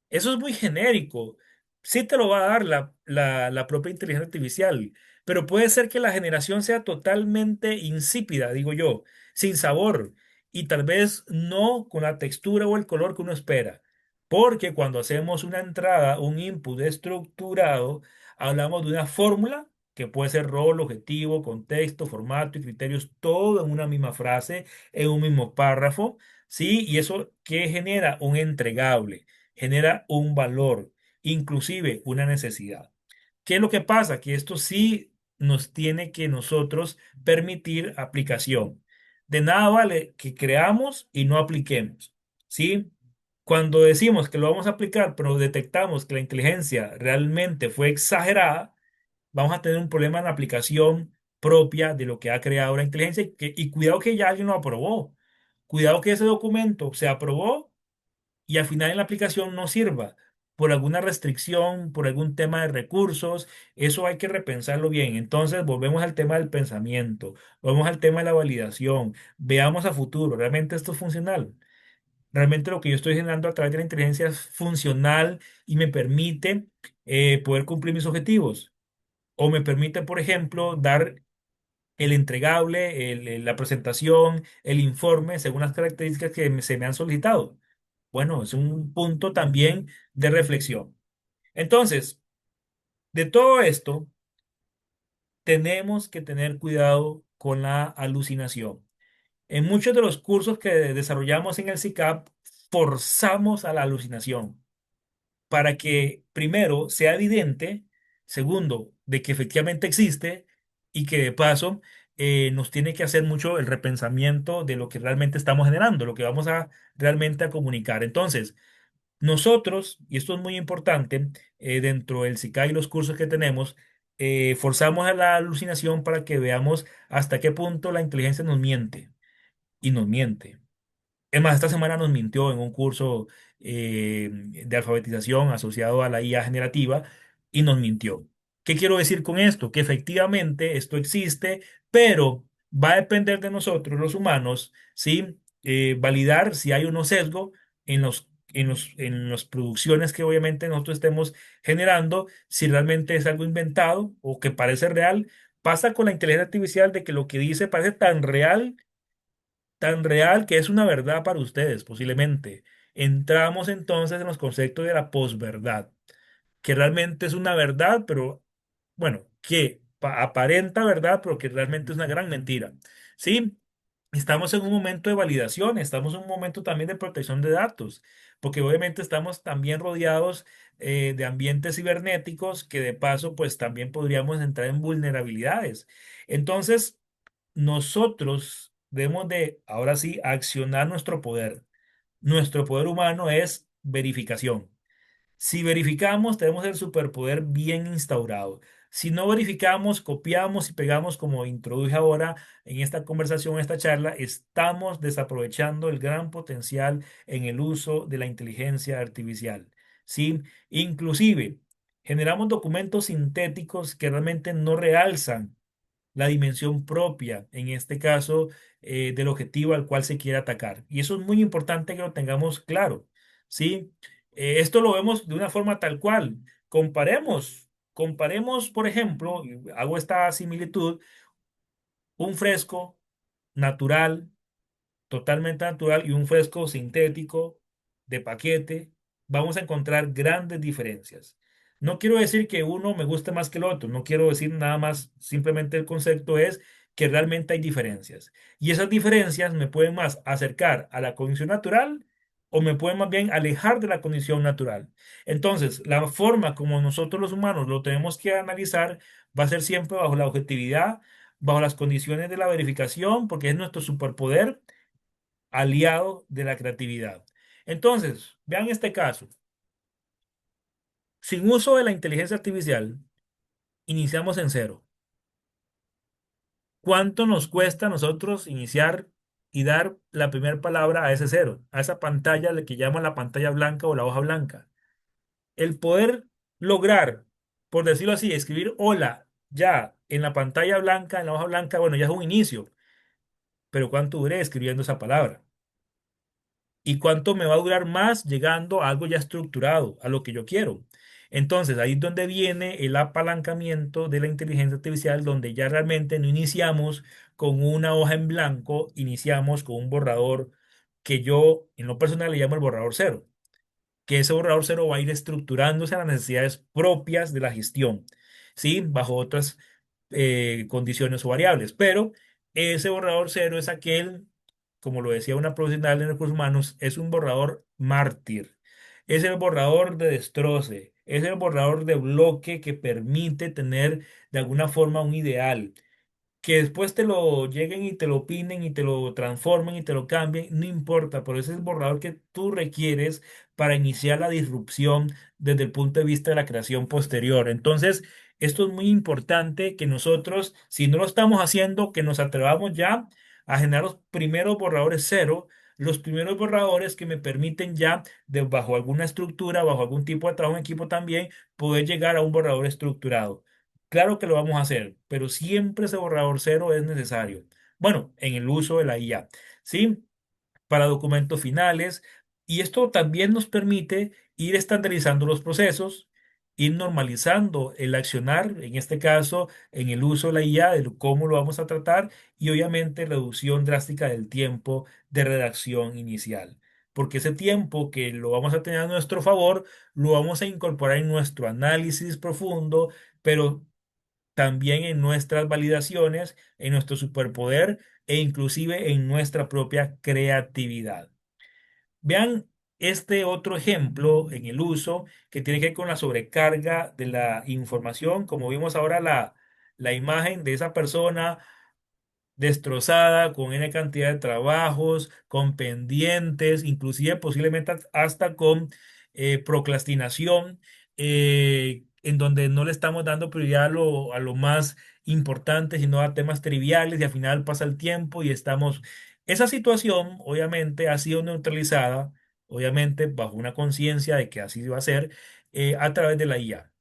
eso es muy genérico. Sí te lo va a dar la propia inteligencia artificial, pero puede ser que la generación sea totalmente insípida, digo yo, sin sabor y tal vez no con la textura o el color que uno espera. Porque cuando hacemos una entrada, un input estructurado, hablamos de una fórmula que puede ser rol, objetivo, contexto, formato y criterios, todo en una misma frase, en un mismo párrafo, ¿sí? Y eso que genera un entregable, genera un valor, inclusive una necesidad. ¿Qué es lo que pasa? Que esto sí nos tiene que nosotros permitir aplicación. De nada vale que creamos y no apliquemos, ¿sí? Cuando decimos que lo vamos a aplicar, pero detectamos que la inteligencia realmente fue exagerada, vamos a tener un problema en la aplicación propia de lo que ha creado la inteligencia y cuidado que ya alguien lo aprobó. Cuidado que ese documento se aprobó y al final en la aplicación no sirva por alguna restricción, por algún tema de recursos, eso hay que repensarlo bien. Entonces, volvemos al tema del pensamiento, volvemos al tema de la validación, veamos a futuro, ¿realmente esto es funcional? ¿Realmente lo que yo estoy generando a través de la inteligencia es funcional y me permite poder cumplir mis objetivos? ¿O me permite, por ejemplo, dar el entregable, la presentación, el informe según las características que se me han solicitado? Bueno, es un punto también de reflexión. Entonces, De todo esto, tenemos que tener cuidado con la alucinación. En muchos de los cursos que desarrollamos en el CICAP, forzamos a la alucinación para que, primero, sea evidente, segundo, de que efectivamente existe y que de paso nos tiene que hacer mucho el repensamiento de lo que realmente estamos generando, lo que vamos a realmente a comunicar. Entonces, nosotros, y esto es muy importante, dentro del SICA y los cursos que tenemos, forzamos a la alucinación para que veamos hasta qué punto la inteligencia nos miente y nos miente. Es más, esta semana nos mintió en un curso de alfabetización asociado a la IA generativa y nos mintió. ¿Qué quiero decir con esto? Que efectivamente esto existe, pero va a depender de nosotros, los humanos, ¿sí? Validar si hay o no sesgo en las producciones que obviamente nosotros estemos generando, si realmente es algo inventado o que parece real. Pasa con la inteligencia artificial de que lo que dice parece tan real que es una verdad para ustedes, posiblemente. Entramos entonces en los conceptos de la posverdad, que realmente es una verdad, pero bueno, que aparenta verdad, pero que realmente es una gran mentira. ¿Sí? Estamos en un momento de validación, estamos en un momento también de protección de datos, porque obviamente estamos también rodeados de ambientes cibernéticos que de paso pues también podríamos entrar en vulnerabilidades. Entonces, nosotros debemos de, ahora sí, accionar nuestro poder. Nuestro poder humano es verificación. Si verificamos, tenemos el superpoder bien instaurado. Si no verificamos, copiamos y pegamos, como introduje ahora en esta conversación, en esta charla, estamos desaprovechando el gran potencial en el uso de la inteligencia artificial. ¿Sí? Inclusive, generamos documentos sintéticos que realmente no realzan la dimensión propia, en este caso, del objetivo al cual se quiere atacar. Y eso es muy importante que lo tengamos claro, ¿sí? Esto lo vemos de una forma tal cual. Comparemos, por ejemplo, y hago esta similitud, un fresco natural, totalmente natural, y un fresco sintético de paquete, vamos a encontrar grandes diferencias. No quiero decir que uno me guste más que el otro, no quiero decir nada más, simplemente el concepto es que realmente hay diferencias. Y esas diferencias me pueden más acercar a la condición natural o me pueden más bien alejar de la condición natural. Entonces, la forma como nosotros los humanos lo tenemos que analizar va a ser siempre bajo la objetividad, bajo las condiciones de la verificación, porque es nuestro superpoder aliado de la creatividad. Entonces, vean este caso. Sin uso de la inteligencia artificial, iniciamos en cero. ¿Cuánto nos cuesta a nosotros iniciar y dar la primera palabra a ese cero, a esa pantalla la que llaman la pantalla blanca o la hoja blanca? El poder lograr, por decirlo así, escribir hola ya en la pantalla blanca, en la hoja blanca, bueno, ya es un inicio, pero ¿cuánto duré escribiendo esa palabra? ¿Y cuánto me va a durar más llegando a algo ya estructurado, a lo que yo quiero? Entonces, ahí es donde viene el apalancamiento de la inteligencia artificial, donde ya realmente no iniciamos con una hoja en blanco, iniciamos con un borrador que yo en lo personal le llamo el borrador cero, que ese borrador cero va a ir estructurándose a las necesidades propias de la gestión, ¿sí? Bajo otras condiciones o variables. Pero ese borrador cero es aquel, como lo decía una profesional de recursos humanos, es un borrador mártir. Es el borrador de destroce, es el borrador de bloque que permite tener de alguna forma un ideal que después te lo lleguen y te lo opinen y te lo transformen y te lo cambien, no importa, pero ese es el borrador que tú requieres para iniciar la disrupción desde el punto de vista de la creación posterior. Entonces, esto es muy importante que nosotros, si no lo estamos haciendo, que nos atrevamos ya a generar los primeros borradores cero, los primeros borradores que me permiten ya, bajo alguna estructura, bajo algún tipo de trabajo en equipo también, poder llegar a un borrador estructurado. Claro que lo vamos a hacer, pero siempre ese borrador cero es necesario. Bueno, en el uso de la IA, ¿sí? Para documentos finales. Y esto también nos permite ir estandarizando los procesos, ir normalizando el accionar, en este caso, en el uso de la IA, de cómo lo vamos a tratar y obviamente reducción drástica del tiempo de redacción inicial. porque ese tiempo que lo vamos a tener a nuestro favor, lo vamos a incorporar en nuestro análisis profundo, pero también en nuestras validaciones, en nuestro superpoder e inclusive en nuestra propia creatividad. Vean este otro ejemplo en el uso que tiene que ver con la sobrecarga de la información, como vimos ahora la imagen de esa persona destrozada, con una cantidad de trabajos, con pendientes, inclusive posiblemente hasta con procrastinación, en donde no le estamos dando prioridad a lo más importante, sino a temas triviales y al final pasa el tiempo y estamos... Esa situación obviamente ha sido neutralizada, obviamente bajo una conciencia de que así va a ser, a través de la IA.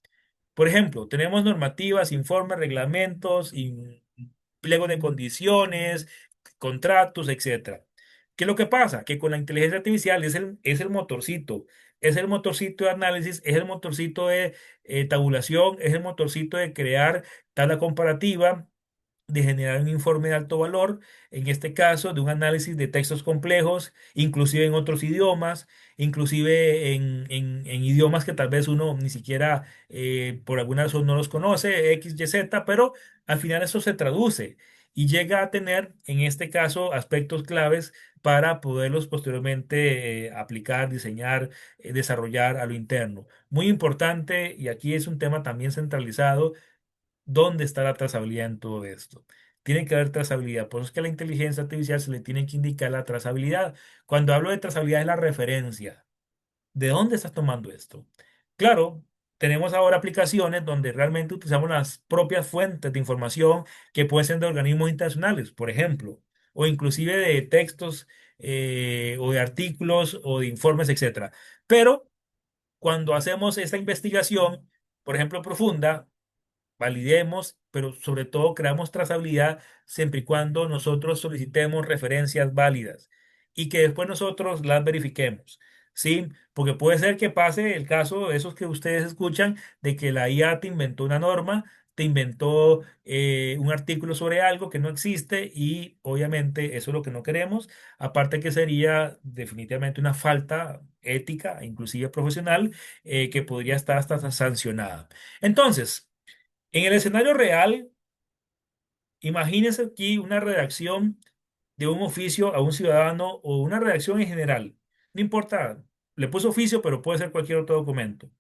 Por ejemplo, tenemos normativas, informes, reglamentos, pliegos de condiciones, contratos, etcétera. ¿Qué es lo que pasa? Que con la inteligencia artificial es el motorcito de análisis, es el motorcito de tabulación, es el motorcito de crear tabla comparativa, de generar un informe de alto valor, en este caso de un análisis de textos complejos, inclusive en otros idiomas, inclusive en idiomas que tal vez uno ni siquiera por alguna razón no los conoce, X, Y, Z, pero al final eso se traduce y llega a tener, en este caso, aspectos claves para poderlos posteriormente aplicar, diseñar, desarrollar a lo interno. Muy importante, y aquí es un tema también centralizado. ¿Dónde está la trazabilidad en todo esto? Tiene que haber trazabilidad. Por eso es que a la inteligencia artificial se le tiene que indicar la trazabilidad. Cuando hablo de trazabilidad es la referencia. ¿De dónde estás tomando esto? Claro, tenemos ahora aplicaciones donde realmente utilizamos las propias fuentes de información que pueden ser de organismos internacionales, por ejemplo, o inclusive de textos o de artículos o de informes, etcétera. Pero cuando hacemos esta investigación, por ejemplo, profunda, validemos, pero sobre todo creamos trazabilidad siempre y cuando nosotros solicitemos referencias válidas y que después nosotros las verifiquemos. ¿Sí? Porque puede ser que pase el caso de esos que ustedes escuchan, de que la IA te inventó una norma, te inventó un artículo sobre algo que no existe y obviamente eso es lo que no queremos. Aparte que sería definitivamente una falta ética, inclusive profesional, que podría estar hasta sancionada. Entonces, en el escenario real, imagínese aquí una redacción de un oficio a un ciudadano o una redacción en general. No importa, le puso oficio, pero puede ser cualquier otro documento.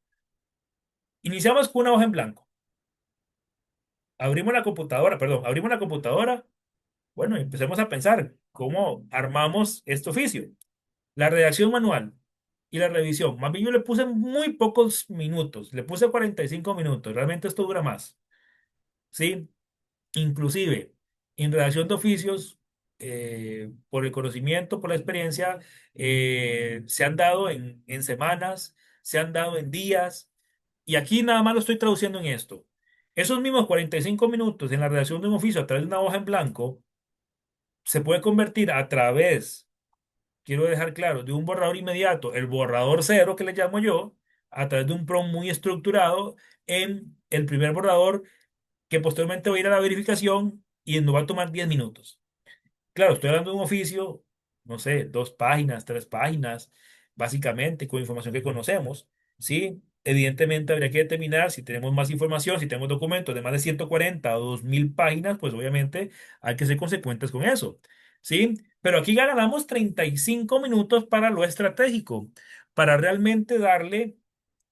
Iniciamos con una hoja en blanco. Abrimos la computadora, perdón, abrimos la computadora. Bueno, empecemos a pensar cómo armamos este oficio. La redacción manual y la revisión. Más bien yo le puse muy pocos minutos, le puse 45 minutos. Realmente esto dura más. ¿Sí? Inclusive, en redacción de oficios, por el conocimiento, por la experiencia, se han dado en semanas, se han dado en días, y aquí nada más lo estoy traduciendo en esto. Esos mismos 45 minutos en la redacción de un oficio a través de una hoja en blanco se puede convertir a través, quiero dejar claro, de un borrador inmediato, el borrador cero que le llamo yo, a través de un prompt muy estructurado en el primer borrador que posteriormente va a ir a la verificación y nos va a tomar 10 minutos. Claro, estoy hablando de un oficio, no sé, 2 páginas, 3 páginas, básicamente con información que conocemos, ¿sí? Evidentemente habría que determinar si tenemos más información, si tenemos documentos de más de 140 o 2000 páginas, pues obviamente hay que ser consecuentes con eso, ¿sí? Pero aquí ya ganamos 35 minutos para lo estratégico, para realmente darle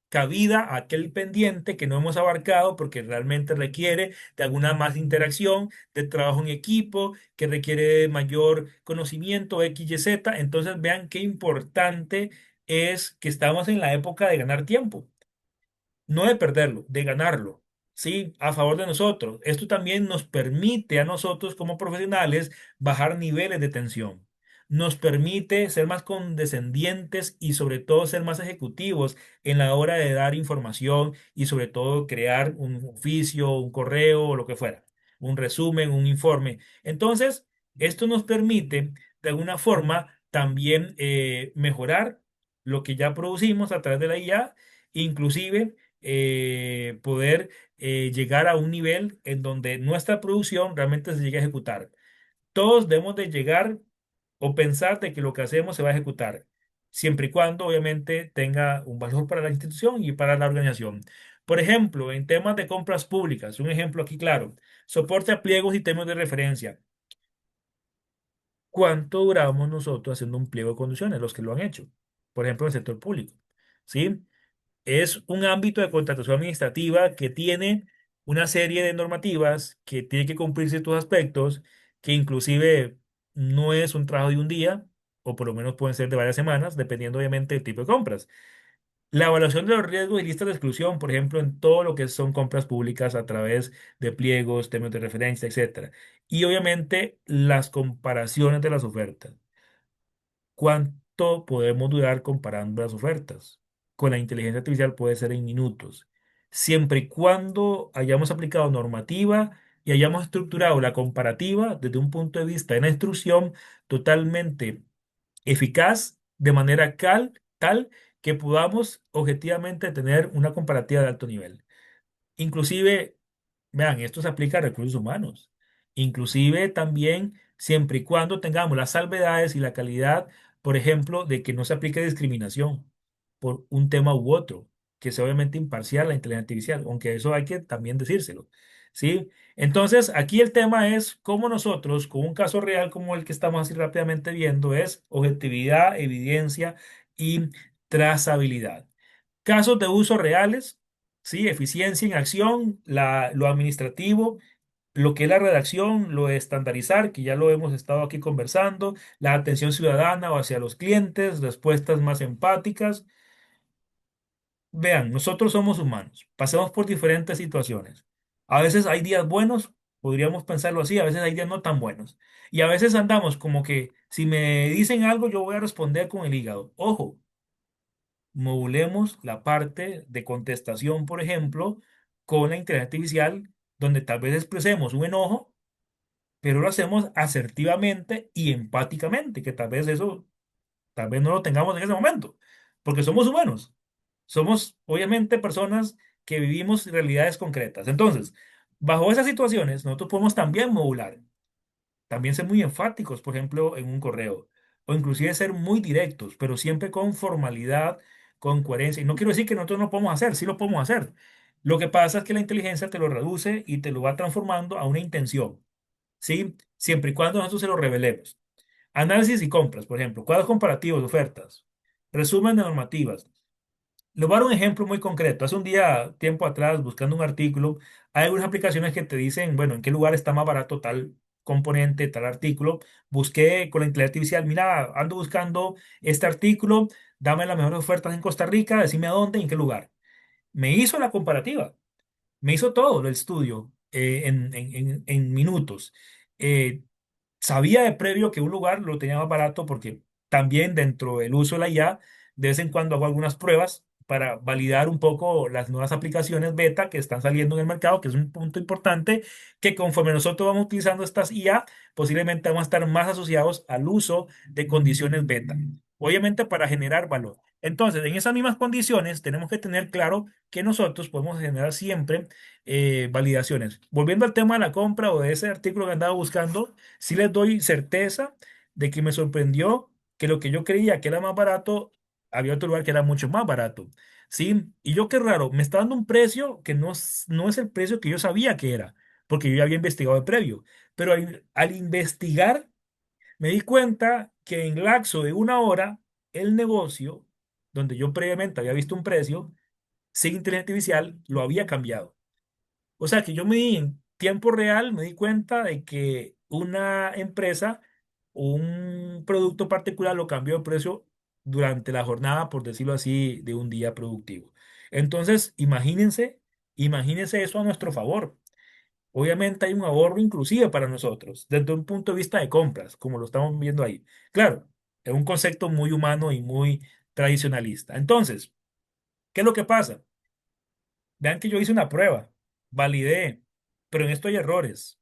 cabida a aquel pendiente que no hemos abarcado porque realmente requiere de alguna más interacción, de trabajo en equipo, que requiere mayor conocimiento X, Y, Z. Entonces vean qué importante es que estamos en la época de ganar tiempo, no de perderlo, de ganarlo, ¿sí? A favor de nosotros. Esto también nos permite a nosotros como profesionales bajar niveles de tensión. Nos permite ser más condescendientes y sobre todo ser más ejecutivos en la hora de dar información y sobre todo crear un oficio, un correo o lo que fuera, un resumen, un informe. Entonces, esto nos permite de alguna forma también mejorar lo que ya producimos a través de la IA, inclusive poder llegar a un nivel en donde nuestra producción realmente se llegue a ejecutar. Todos debemos de llegar o pensar de que lo que hacemos se va a ejecutar. siempre y cuando obviamente tenga un valor para la institución y para la organización. Por ejemplo, en temas de compras públicas, un ejemplo aquí claro, soporte a pliegos y términos de referencia. ¿Cuánto duramos nosotros haciendo un pliego de condiciones, los que lo han hecho? Por ejemplo, en el sector público. ¿Sí? Es un ámbito de contratación administrativa que tiene una serie de normativas que tiene que cumplir ciertos aspectos, que inclusive no es un trabajo de un día, o por lo menos pueden ser de varias semanas, dependiendo obviamente del tipo de compras. La evaluación de los riesgos y listas de exclusión, por ejemplo, en todo lo que son compras públicas a través de pliegos, términos de referencia, etcétera. Y obviamente las comparaciones de las ofertas. ¿Cuánto podemos durar comparando las ofertas? Con la inteligencia artificial puede ser en minutos, siempre y cuando hayamos aplicado normativa y hayamos estructurado la comparativa desde un punto de vista de la instrucción totalmente eficaz, de manera tal que podamos objetivamente tener una comparativa de alto nivel. Inclusive, vean, esto se aplica a recursos humanos. Inclusive también siempre y cuando tengamos las salvedades y la calidad, por ejemplo, de que no se aplique discriminación por un tema u otro, que sea obviamente imparcial la inteligencia artificial, aunque eso hay que también decírselo. ¿Sí? Entonces, aquí el tema es cómo nosotros, con un caso real como el que estamos así rápidamente viendo, es objetividad, evidencia y trazabilidad. Casos de uso reales. Sí, eficiencia en acción, lo administrativo, lo que es la redacción, lo de estandarizar, que ya lo hemos estado aquí conversando, la atención ciudadana o hacia los clientes, respuestas más empáticas. Vean, nosotros somos humanos, pasamos por diferentes situaciones. A veces hay días buenos, podríamos pensarlo así, a veces hay días no tan buenos. Y a veces andamos como que si me dicen algo, yo voy a responder con el hígado. Ojo, modulemos la parte de contestación, por ejemplo, con la inteligencia artificial, donde tal vez expresemos un enojo, pero lo hacemos asertivamente y empáticamente, que tal vez no lo tengamos en ese momento, porque somos humanos. Somos, obviamente, personas que vivimos realidades concretas. Entonces, bajo esas situaciones, nosotros podemos también modular. También ser muy enfáticos, por ejemplo, en un correo, o inclusive ser muy directos, pero siempre con formalidad, con coherencia. Y no quiero decir que nosotros no podemos hacer, sí lo podemos hacer. Lo que pasa es que la inteligencia te lo reduce y te lo va transformando a una intención, ¿sí? Siempre y cuando nosotros se lo revelemos. Análisis y compras, por ejemplo, cuadros comparativos de ofertas, resumen de normativas. Les voy a dar un ejemplo muy concreto. Hace un día, tiempo atrás, buscando un artículo, hay algunas aplicaciones que te dicen, bueno, en qué lugar está más barato tal componente, tal artículo. Busqué con la inteligencia artificial, mira, ando buscando este artículo, dame las mejores ofertas en Costa Rica, decime a dónde y en qué lugar. Me hizo la comparativa, me hizo todo el estudio en minutos. Eh, Sabía de previo que un lugar lo tenía más barato porque también dentro del uso de la IA, de vez en cuando hago algunas pruebas para validar un poco las nuevas aplicaciones beta que están saliendo en el mercado, que es un punto importante, que conforme nosotros vamos utilizando estas IA, posiblemente vamos a estar más asociados al uso de condiciones beta, obviamente para generar valor. Entonces, en esas mismas condiciones, tenemos que tener claro que nosotros podemos generar siempre validaciones. Volviendo al tema de la compra o de ese artículo que andaba buscando, sí les doy certeza de que me sorprendió que lo que yo creía que era más barato, había otro lugar que era mucho más barato. Sí, y yo qué raro, me está dando un precio que no es el precio que yo sabía que era, porque yo ya había investigado de previo. Pero al investigar, me di cuenta que en lapso de una hora, el negocio, donde yo previamente había visto un precio, sin inteligencia artificial, lo había cambiado. O sea que yo me di en tiempo real, me di cuenta de que una empresa, un producto particular lo cambió de precio durante la jornada, por decirlo así, de un día productivo. Entonces, imagínense eso a nuestro favor. Obviamente hay un ahorro inclusive para nosotros, desde un punto de vista de compras, como lo estamos viendo ahí. Claro, es un concepto muy humano y muy tradicionalista. Entonces, ¿qué es lo que pasa? Vean que yo hice una prueba, validé, pero en esto hay errores.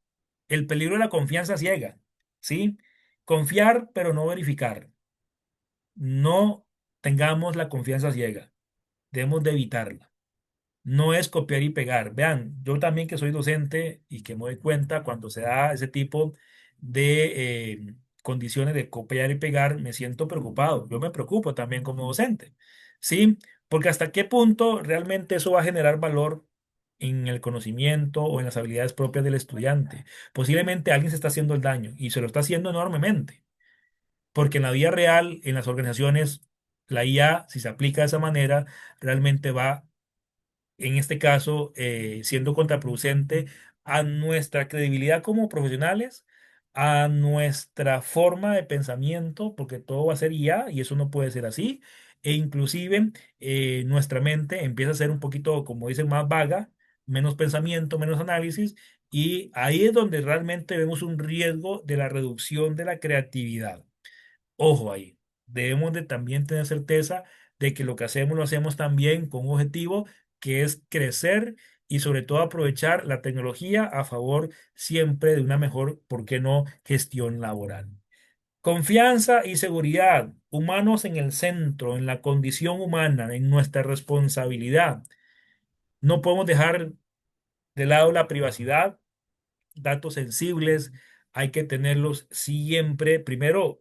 El peligro de la confianza ciega, ¿sí? Confiar, pero no verificar. No tengamos la confianza ciega. Debemos de evitarla. No es copiar y pegar. Vean, yo también que soy docente y que me doy cuenta cuando se da ese tipo de condiciones de copiar y pegar, me siento preocupado. Yo me preocupo también como docente, ¿sí? Porque hasta qué punto realmente eso va a generar valor en el conocimiento o en las habilidades propias del estudiante. Posiblemente alguien se está haciendo el daño y se lo está haciendo enormemente, porque en la vida real, en las organizaciones, la IA, si se aplica de esa manera, realmente va en este caso, siendo contraproducente a nuestra credibilidad como profesionales, a nuestra forma de pensamiento, porque todo va a ser IA y eso no puede ser así, e inclusive nuestra mente empieza a ser un poquito, como dicen, más vaga, menos pensamiento, menos análisis, y ahí es donde realmente vemos un riesgo de la reducción de la creatividad. Ojo ahí, debemos de también tener certeza de que lo que hacemos lo hacemos también con un objetivo que es crecer y sobre todo aprovechar la tecnología a favor siempre de una mejor, ¿por qué no?, gestión laboral. Confianza y seguridad, humanos en el centro, en la condición humana, en nuestra responsabilidad. No podemos dejar de lado la privacidad, datos sensibles, hay que tenerlos siempre, primero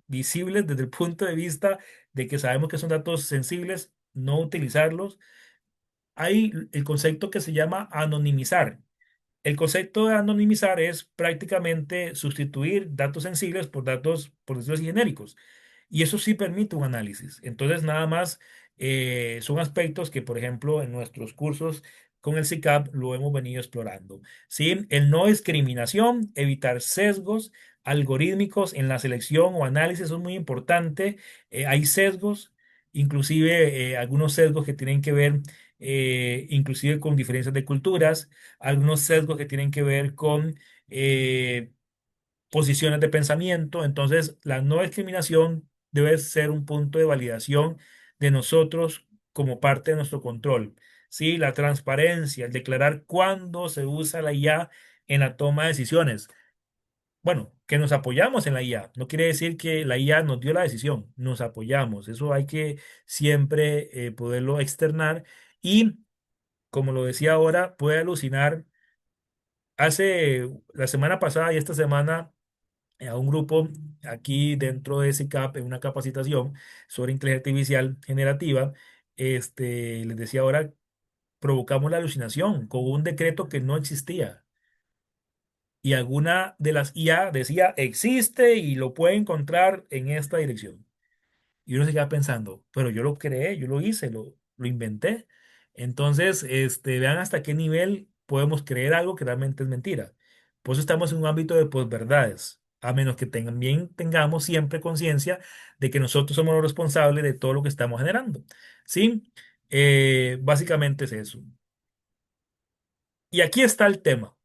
visibles desde el punto de vista de que sabemos que son datos sensibles, no utilizarlos. Hay el concepto que se llama anonimizar. El concepto de anonimizar es prácticamente sustituir datos sensibles por datos, por decirlo así, genéricos. Y eso sí permite un análisis. Entonces, nada más son aspectos que, por ejemplo, en nuestros cursos con el CICAP lo hemos venido explorando. ¿Sí? El no discriminación, evitar sesgos algorítmicos en la selección o análisis, eso es muy importante. Hay sesgos, inclusive algunos sesgos que tienen que ver inclusive con diferencias de culturas, algunos sesgos que tienen que ver con posiciones de pensamiento. Entonces, la no discriminación debe ser un punto de validación de nosotros como parte de nuestro control. Sí, la transparencia, el declarar cuándo se usa la IA en la toma de decisiones. Bueno, que nos apoyamos en la IA. No quiere decir que la IA nos dio la decisión, nos apoyamos. Eso hay que siempre poderlo externar y, como lo decía ahora, puede alucinar. Hace la semana pasada y esta semana a un grupo aquí dentro de SICAP en una capacitación sobre inteligencia artificial generativa, les decía ahora, provocamos la alucinación con un decreto que no existía. Y alguna de las IA decía, existe y lo puede encontrar en esta dirección. Y uno se queda pensando, pero yo lo creé, yo lo hice, lo inventé. Entonces, vean hasta qué nivel podemos creer algo que realmente es mentira. Por eso estamos en un ámbito de posverdades, a menos que también tengamos siempre conciencia de que nosotros somos los responsables de todo lo que estamos generando. ¿Sí? Básicamente es eso. Y aquí está el tema.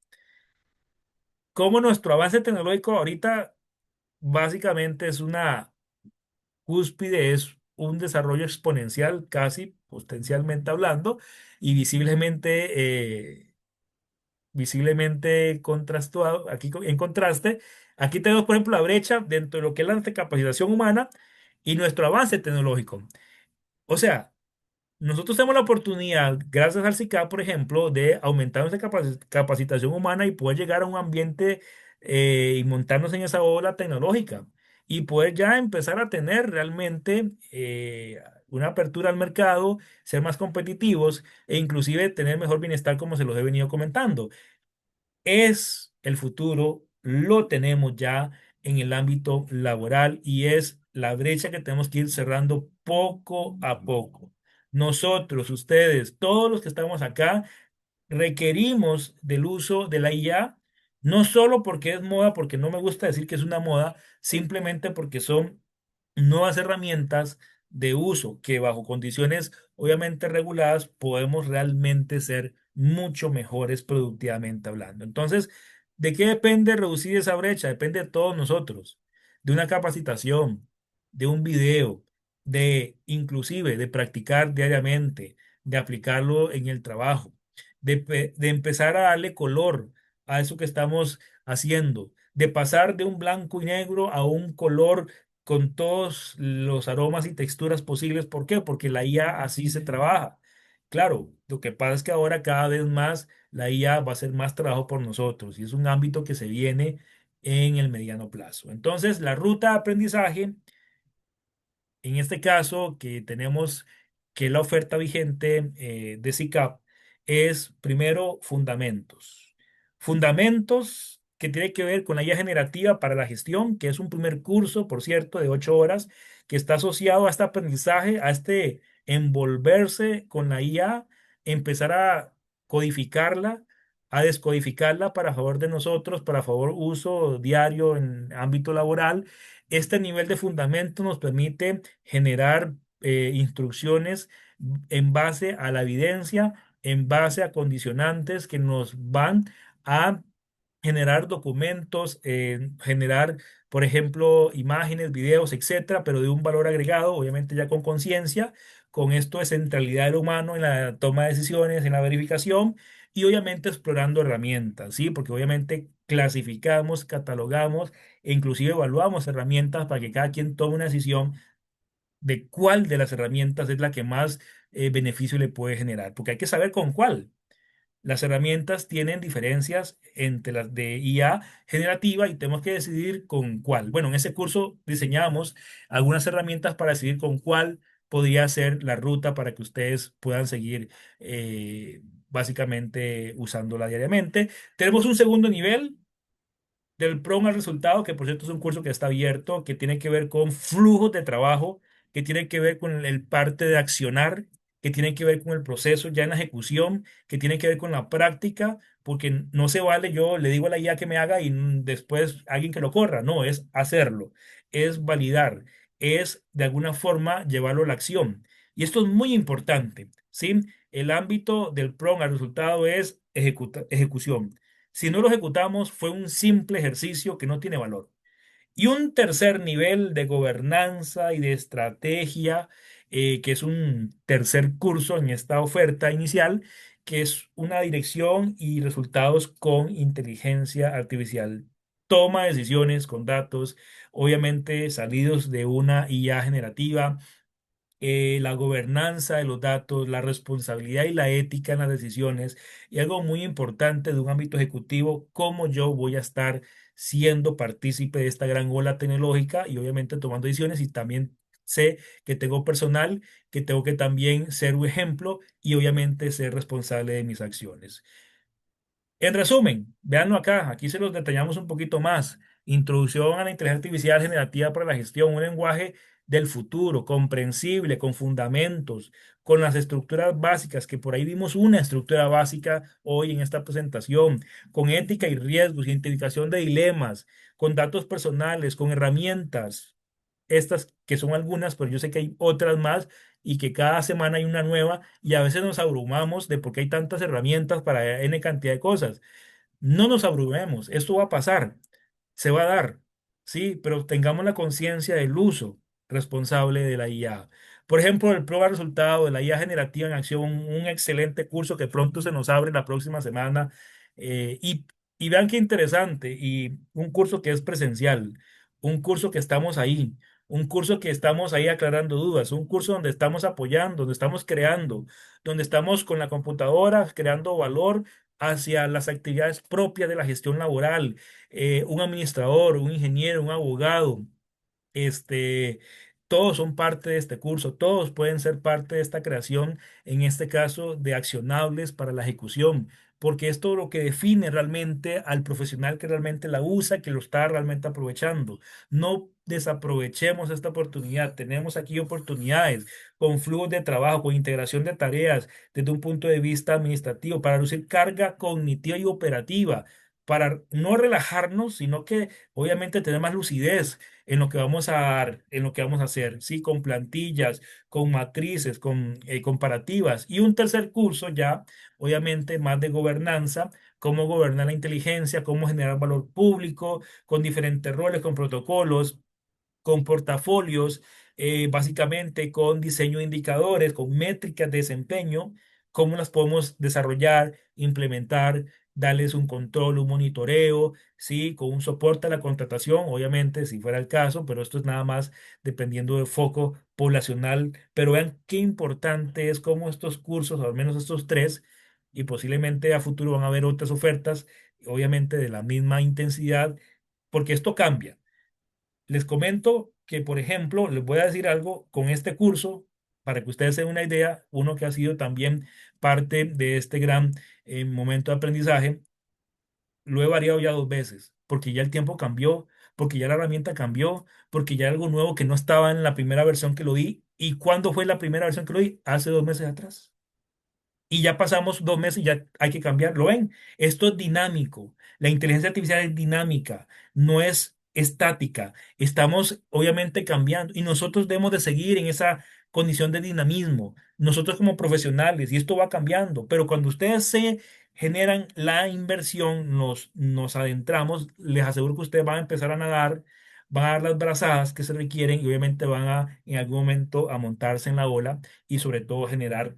Cómo nuestro avance tecnológico ahorita básicamente es una cúspide, es un desarrollo exponencial, casi potencialmente hablando, y visiblemente contrastado, aquí en contraste, aquí tenemos, por ejemplo, la brecha dentro de lo que es la capacitación humana y nuestro avance tecnológico. O sea, nosotros tenemos la oportunidad, gracias al CICAP, por ejemplo, de aumentar nuestra capacitación humana y poder llegar a un ambiente y montarnos en esa ola tecnológica y poder ya empezar a tener realmente una apertura al mercado, ser más competitivos e inclusive tener mejor bienestar como se los he venido comentando. Es el futuro, lo tenemos ya en el ámbito laboral y es la brecha que tenemos que ir cerrando poco a poco. Nosotros, ustedes, todos los que estamos acá, requerimos del uso de la IA, no solo porque es moda, porque no me gusta decir que es una moda, simplemente porque son nuevas herramientas de uso que bajo condiciones obviamente reguladas podemos realmente ser mucho mejores productivamente hablando. Entonces, ¿de qué depende reducir esa brecha? Depende de todos nosotros, de una capacitación, de un video, de inclusive de practicar diariamente, de aplicarlo en el trabajo, de empezar a darle color a eso que estamos haciendo, de pasar de un blanco y negro a un color con todos los aromas y texturas posibles. ¿Por qué? Porque la IA así se trabaja. Claro, lo que pasa es que ahora cada vez más la IA va a hacer más trabajo por nosotros y es un ámbito que se viene en el mediano plazo. Entonces, la ruta de aprendizaje en este caso, que tenemos que la oferta vigente de SICAP es primero fundamentos. Fundamentos que tiene que ver con la guía generativa para la gestión, que es un primer curso, por cierto, de 8 horas, que está asociado a este aprendizaje, a este envolverse con la IA, empezar a codificarla, a descodificarla para favor de nosotros, para favor uso diario en ámbito laboral. Este nivel de fundamento nos permite generar instrucciones en base a la evidencia, en base a condicionantes que nos van a generar documentos, generar, por ejemplo, imágenes, videos, etcétera, pero de un valor agregado, obviamente ya con conciencia, con esto de centralidad del humano en la toma de decisiones, en la verificación y obviamente explorando herramientas, ¿sí? Porque obviamente clasificamos, catalogamos e inclusive evaluamos herramientas para que cada quien tome una decisión de cuál de las herramientas es la que más beneficio le puede generar, porque hay que saber con cuál. Las herramientas tienen diferencias entre las de IA generativa y tenemos que decidir con cuál. Bueno, en ese curso diseñamos algunas herramientas para decidir con cuál podría ser la ruta para que ustedes puedan seguir básicamente usándola diariamente. Tenemos un segundo nivel del PROM al resultado, que por cierto es un curso que está abierto, que tiene que ver con flujos de trabajo, que tiene que ver con el parte de accionar, que tiene que ver con el proceso ya en la ejecución, que tiene que ver con la práctica, porque no se vale yo le digo a la IA que me haga y después alguien que lo corra, no, es hacerlo, es validar, es de alguna forma llevarlo a la acción. Y esto es muy importante, ¿sí? El ámbito del PROM al resultado es ejecución. Si no lo ejecutamos, fue un simple ejercicio que no tiene valor. Y un tercer nivel de gobernanza y de estrategia, que es un tercer curso en esta oferta inicial, que es una dirección y resultados con inteligencia artificial. Toma decisiones con datos, obviamente salidos de una IA generativa, la gobernanza de los datos, la responsabilidad y la ética en las decisiones y algo muy importante de un ámbito ejecutivo, cómo yo voy a estar siendo partícipe de esta gran ola tecnológica y obviamente tomando decisiones y también sé que tengo personal, que tengo que también ser un ejemplo y obviamente ser responsable de mis acciones. En resumen, véanlo acá, aquí se los detallamos un poquito más. Introducción a la inteligencia artificial generativa para la gestión, un lenguaje del futuro, comprensible, con fundamentos, con las estructuras básicas, que por ahí vimos una estructura básica hoy en esta presentación, con ética y riesgos, identificación de dilemas, con datos personales, con herramientas, estas que son algunas, pero yo sé que hay otras más y que cada semana hay una nueva y a veces nos abrumamos de por qué hay tantas herramientas para N cantidad de cosas. No nos abrumemos, esto va a pasar, se va a dar, sí, pero tengamos la conciencia del uso responsable de la IA. Por ejemplo, el prueba resultado de la IA generativa en acción, un excelente curso que pronto se nos abre la próxima semana. eh, y, y vean qué interesante, y un curso que es presencial, un curso que estamos ahí, un curso que estamos ahí aclarando dudas, un curso donde estamos apoyando, donde estamos creando, donde estamos con la computadora creando valor hacia las actividades propias de la gestión laboral, un administrador, un ingeniero, un abogado, este, todos son parte de este curso, todos pueden ser parte de esta creación, en este caso de accionables para la ejecución, porque esto es lo que define realmente al profesional que realmente la usa, que lo está realmente aprovechando. No desaprovechemos esta oportunidad, tenemos aquí oportunidades con flujos de trabajo, con integración de tareas desde un punto de vista administrativo, para reducir carga cognitiva y operativa, para no relajarnos, sino que obviamente tener más lucidez en lo que vamos a dar, en lo que vamos a hacer, sí, con plantillas, con matrices, con comparativas. Y un tercer curso ya, obviamente, más de gobernanza, cómo gobernar la inteligencia, cómo generar valor público, con diferentes roles, con protocolos, con portafolios, básicamente con diseño de indicadores, con métricas de desempeño, cómo las podemos desarrollar, implementar, darles un control, un monitoreo, sí, con un soporte a la contratación, obviamente, si fuera el caso, pero esto es nada más dependiendo del foco poblacional. Pero vean qué importante es cómo estos cursos, al menos estos tres, y posiblemente a futuro van a haber otras ofertas, obviamente de la misma intensidad, porque esto cambia. Les comento que, por ejemplo, les voy a decir algo con este curso, para que ustedes se den una idea, uno que ha sido también parte de este gran momento de aprendizaje, lo he variado ya 2 veces, porque ya el tiempo cambió, porque ya la herramienta cambió, porque ya hay algo nuevo que no estaba en la primera versión que lo di. ¿Y cuándo fue la primera versión que lo di? Hace 2 meses atrás. Y ya pasamos 2 meses y ya hay que cambiar. ¿Lo ven? Esto es dinámico. La inteligencia artificial es dinámica, no es estática. Estamos obviamente cambiando y nosotros debemos de seguir en esa condición de dinamismo. Nosotros como profesionales, y esto va cambiando, pero cuando ustedes se generan la inversión, nos adentramos, les aseguro que ustedes van a empezar a nadar, van a dar las brazadas que se requieren y obviamente van a en algún momento a montarse en la ola y sobre todo generar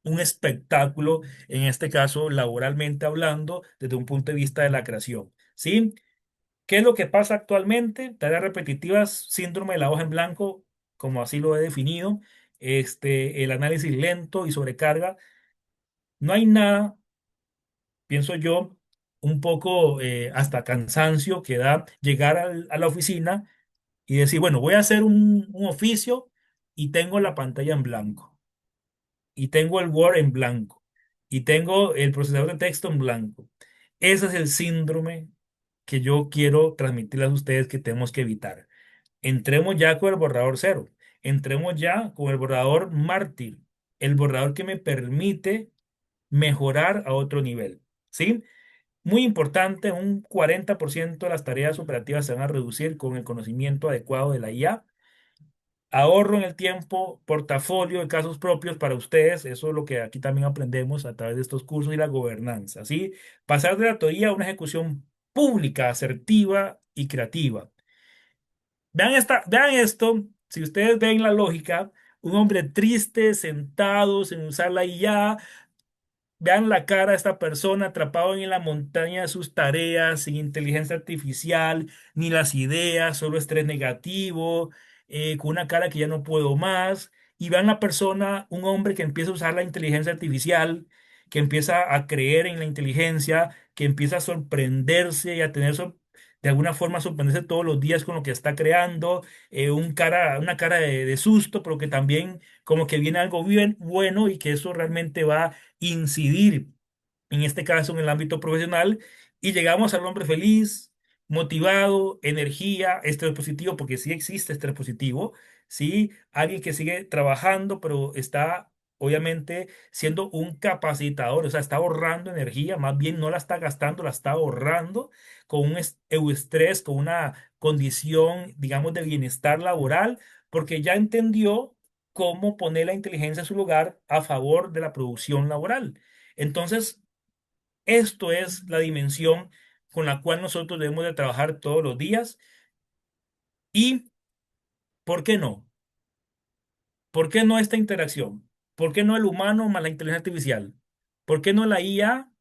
un espectáculo, en este caso laboralmente hablando, desde un punto de vista de la creación. ¿Sí? ¿Qué es lo que pasa actualmente? Tareas repetitivas, síndrome de la hoja en blanco, como así lo he definido, el análisis lento y sobrecarga. No hay nada, pienso yo, un poco hasta cansancio que da llegar a la oficina y decir, bueno, voy a hacer un oficio y tengo la pantalla en blanco y tengo el Word en blanco y tengo el procesador de texto en blanco. Ese es el síndrome que yo quiero transmitirles a ustedes que tenemos que evitar. Entremos ya con el borrador cero. Entremos ya con el borrador mártir, el borrador que me permite mejorar a otro nivel. ¿Sí? Muy importante, un 40% de las tareas operativas se van a reducir con el conocimiento adecuado de la IA. Ahorro en el tiempo, portafolio de casos propios para ustedes, eso es lo que aquí también aprendemos a través de estos cursos y la gobernanza, ¿sí? Pasar de la teoría a una ejecución pública, asertiva y creativa. Vean esto, si ustedes ven la lógica, un hombre triste, sentado, sin usar la IA. Vean la cara de esta persona atrapado en la montaña de sus tareas, sin inteligencia artificial, ni las ideas, solo estrés negativo, con una cara que ya no puedo más. Y vean la persona, un hombre que empieza a usar la inteligencia artificial, que empieza a creer en la inteligencia, que empieza a sorprenderse y a tener de alguna forma sorprenderse todos los días con lo que está creando, una cara de susto, pero que también como que viene algo bien bueno y que eso realmente va incidir, en este caso en el ámbito profesional, y llegamos al hombre feliz, motivado, energía, estrés positivo, porque sí existe estrés positivo, sí, alguien que sigue trabajando, pero está obviamente siendo un capacitador, o sea, está ahorrando energía, más bien no la está gastando, la está ahorrando con un euestrés, con una condición, digamos, de bienestar laboral, porque ya entendió cómo poner la inteligencia en su lugar a favor de la producción laboral. Entonces, esto es la dimensión con la cual nosotros debemos de trabajar todos los días. ¿Y por qué no? ¿Por qué no esta interacción? ¿Por qué no el humano más la inteligencia artificial? ¿Por qué no la IA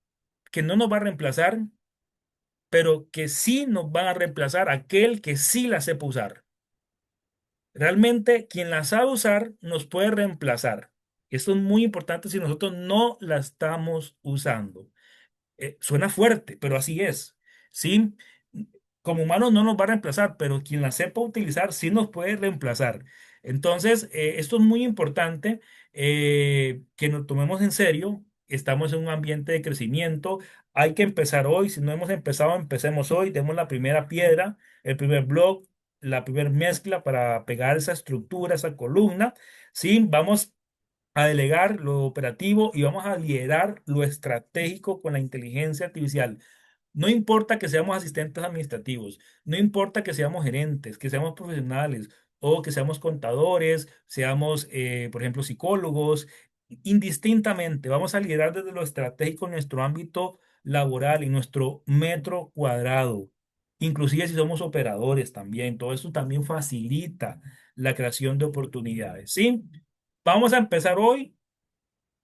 que no nos va a reemplazar, pero que sí nos van a reemplazar aquel que sí la sepa usar? Realmente quien la sabe usar nos puede reemplazar. Esto es muy importante si nosotros no la estamos usando. Suena fuerte, pero así es. Sí, como humanos no nos va a reemplazar, pero quien la sepa utilizar sí nos puede reemplazar. Entonces, esto es muy importante que nos tomemos en serio. Estamos en un ambiente de crecimiento. Hay que empezar hoy. Si no hemos empezado, empecemos hoy. Demos la primera piedra, el primer blog, la primera mezcla para pegar esa estructura, esa columna. Sí, vamos a delegar lo operativo y vamos a liderar lo estratégico con la inteligencia artificial. No importa que seamos asistentes administrativos, no importa que seamos gerentes, que seamos profesionales o que seamos contadores, seamos, por ejemplo, psicólogos, indistintamente, vamos a liderar desde lo estratégico en nuestro ámbito laboral, en nuestro metro cuadrado. Inclusive si somos operadores también, todo eso también facilita la creación de oportunidades, ¿sí? Vamos a empezar hoy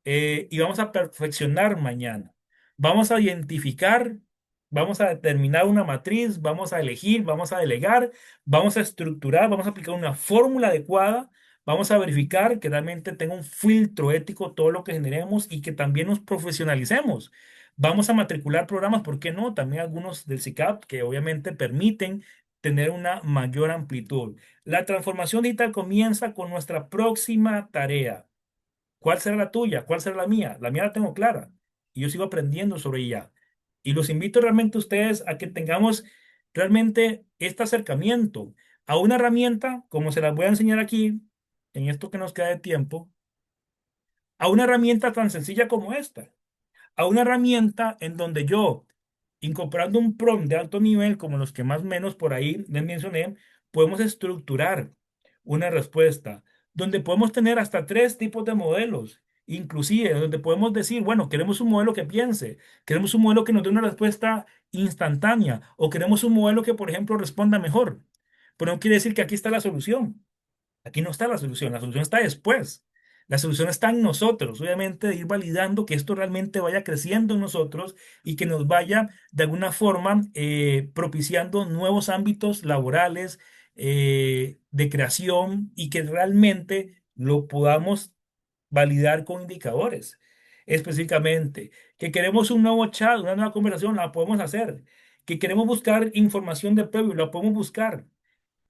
y vamos a perfeccionar mañana. Vamos a identificar, vamos a determinar una matriz, vamos a elegir, vamos a delegar, vamos a estructurar, vamos a aplicar una fórmula adecuada, vamos a verificar que realmente tenga un filtro ético todo lo que generemos y que también nos profesionalicemos. Vamos a matricular programas, ¿por qué no? También algunos del SICAP que obviamente permiten tener una mayor amplitud. La transformación digital comienza con nuestra próxima tarea. ¿Cuál será la tuya? ¿Cuál será la mía? La mía la tengo clara y yo sigo aprendiendo sobre ella. Y los invito realmente a ustedes a que tengamos realmente este acercamiento a una herramienta, como se las voy a enseñar aquí, en esto que nos queda de tiempo, a una herramienta tan sencilla como esta, a una herramienta en donde yo, incorporando un prompt de alto nivel, como los que más o menos por ahí les mencioné, podemos estructurar una respuesta, donde podemos tener hasta tres tipos de modelos, inclusive donde podemos decir, bueno, queremos un modelo que piense, queremos un modelo que nos dé una respuesta instantánea, o queremos un modelo que, por ejemplo, responda mejor. Pero no quiere decir que aquí está la solución. Aquí no está la solución está después. La solución está en nosotros, obviamente, de ir validando que esto realmente vaya creciendo en nosotros y que nos vaya de alguna forma propiciando nuevos ámbitos laborales de creación y que realmente lo podamos validar con indicadores. Específicamente, que queremos un nuevo chat, una nueva conversación, la podemos hacer. Que queremos buscar información de previo, la podemos buscar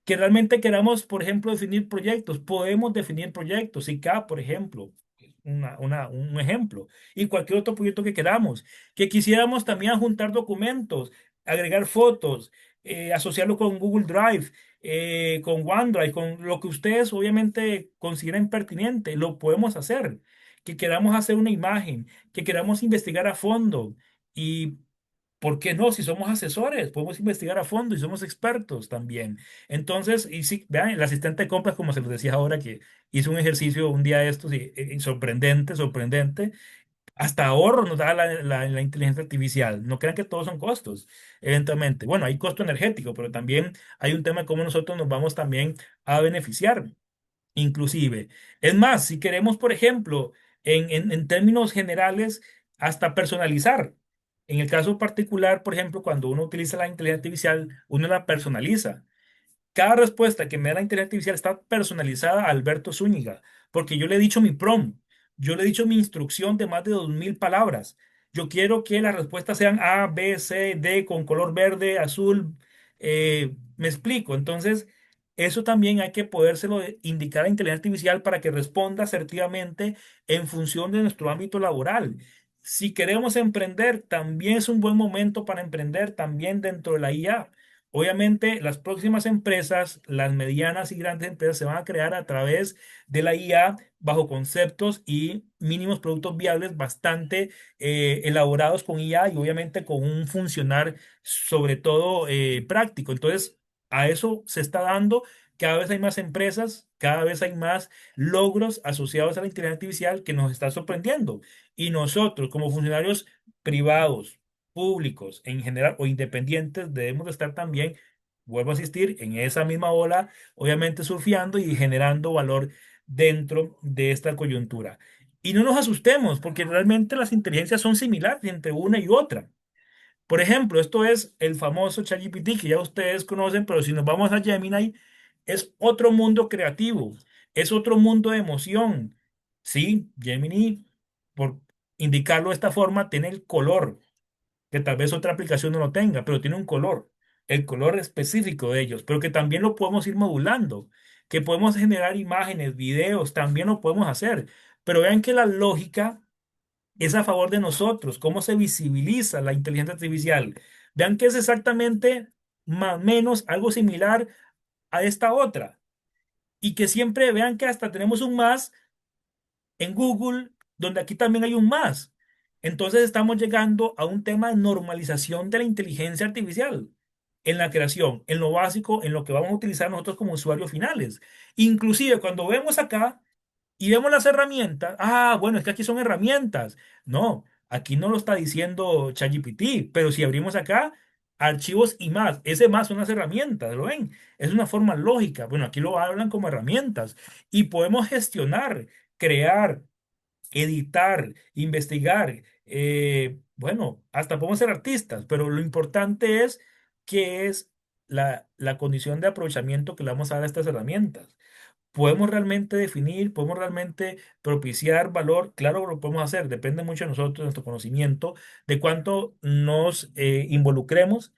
que realmente queramos, por ejemplo, definir proyectos, podemos definir proyectos, ICA, por ejemplo, un ejemplo, y cualquier otro proyecto que queramos, que quisiéramos también juntar documentos, agregar fotos, asociarlo con Google Drive, con OneDrive, con lo que ustedes obviamente consideren pertinente, lo podemos hacer, que queramos hacer una imagen, que queramos investigar a fondo. Y ¿por qué no? Si somos asesores, podemos investigar a fondo y somos expertos también. Entonces, y sí, vean, el asistente de compras, como se los decía ahora, que hizo un ejercicio un día de estos y sorprendente, sorprendente. Hasta ahorro nos da la inteligencia artificial. No crean que todos son costos, eventualmente. Bueno, hay costo energético, pero también hay un tema de cómo nosotros nos vamos también a beneficiar inclusive. Es más, si queremos, por ejemplo, en términos generales, hasta personalizar. En el caso particular, por ejemplo, cuando uno utiliza la inteligencia artificial, uno la personaliza. Cada respuesta que me da la inteligencia artificial está personalizada a Alberto Zúñiga, porque yo le he dicho mi prompt, yo le he dicho mi instrucción de más de 2000 palabras. Yo quiero que las respuestas sean A, B, C, D, con color verde, azul. Me explico. Entonces, eso también hay que podérselo indicar a la inteligencia artificial para que responda asertivamente en función de nuestro ámbito laboral. Si queremos emprender, también es un buen momento para emprender también dentro de la IA. Obviamente, las próximas empresas, las medianas y grandes empresas, se van a crear a través de la IA bajo conceptos y mínimos productos viables bastante elaborados con IA y obviamente con un funcionar sobre todo práctico. Entonces, a eso se está dando. Cada vez hay más empresas, cada vez hay más logros asociados a la inteligencia artificial que nos está sorprendiendo. Y nosotros, como funcionarios privados, públicos en general o independientes, debemos de estar también, vuelvo a insistir, en esa misma ola, obviamente surfeando y generando valor dentro de esta coyuntura. Y no nos asustemos, porque realmente las inteligencias son similares entre una y otra. Por ejemplo, esto es el famoso ChatGPT que ya ustedes conocen, pero si nos vamos a Gemini, es otro mundo creativo, es otro mundo de emoción. Sí, Gemini, por indicarlo de esta forma, tiene el color que tal vez otra aplicación no lo tenga, pero tiene un color, el color específico de ellos, pero que también lo podemos ir modulando, que podemos generar imágenes, videos, también lo podemos hacer. Pero vean que la lógica es a favor de nosotros, cómo se visibiliza la inteligencia artificial. Vean que es exactamente más o menos algo similar a esta otra. Y que siempre vean que hasta tenemos un más en Google, donde aquí también hay un más. Entonces estamos llegando a un tema de normalización de la inteligencia artificial en la creación, en lo básico, en lo que vamos a utilizar nosotros como usuarios finales. Inclusive cuando vemos acá y vemos las herramientas, bueno, es que aquí son herramientas. No, aquí no lo está diciendo ChatGPT, pero si abrimos acá, archivos y más, ese más son las herramientas, ¿lo ven? Es una forma lógica. Bueno, aquí lo hablan como herramientas y podemos gestionar, crear, editar, investigar. Bueno, hasta podemos ser artistas, pero lo importante es qué es la condición de aprovechamiento que le vamos a dar a estas herramientas. ¿Podemos realmente definir, podemos realmente propiciar valor? Claro, lo podemos hacer, depende mucho de nosotros, de nuestro conocimiento, de cuánto nos involucremos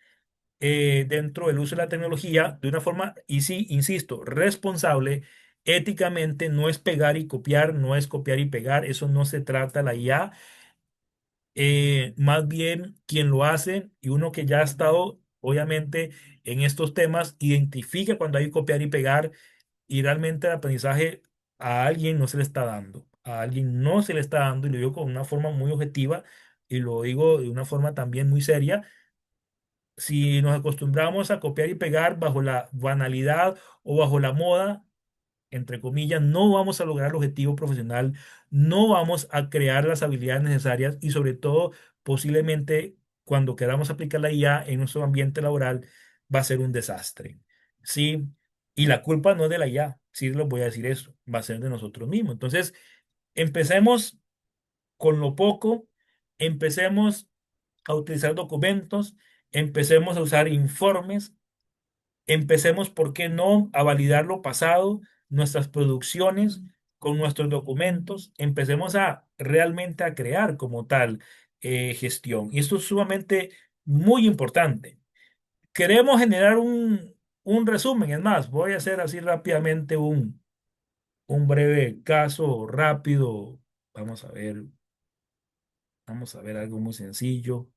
dentro del uso de la tecnología de una forma, y sí, insisto, responsable, éticamente. No es pegar y copiar, no es copiar y pegar, eso no se trata la IA. Más bien quien lo hace y uno que ya ha estado, obviamente, en estos temas, identifica cuando hay copiar y pegar, y realmente el aprendizaje a alguien no se le está dando, a alguien no se le está dando, y lo digo con una forma muy objetiva y lo digo de una forma también muy seria. Si nos acostumbramos a copiar y pegar bajo la banalidad o bajo la moda, entre comillas, no vamos a lograr el objetivo profesional, no vamos a crear las habilidades necesarias, y sobre todo, posiblemente cuando queramos aplicar la IA en nuestro ambiente laboral, va a ser un desastre. Sí, y la culpa no es de la IA, sí les voy a decir eso, va a ser de nosotros mismos. Entonces, empecemos con lo poco, empecemos a utilizar documentos, empecemos a usar informes. Empecemos, ¿por qué no?, a validar lo pasado, nuestras producciones con nuestros documentos. Empecemos a realmente a crear como tal gestión. Y esto es sumamente muy importante. Queremos generar un resumen. Es más, voy a hacer así rápidamente un breve caso rápido. Vamos a ver, vamos a ver algo muy sencillo.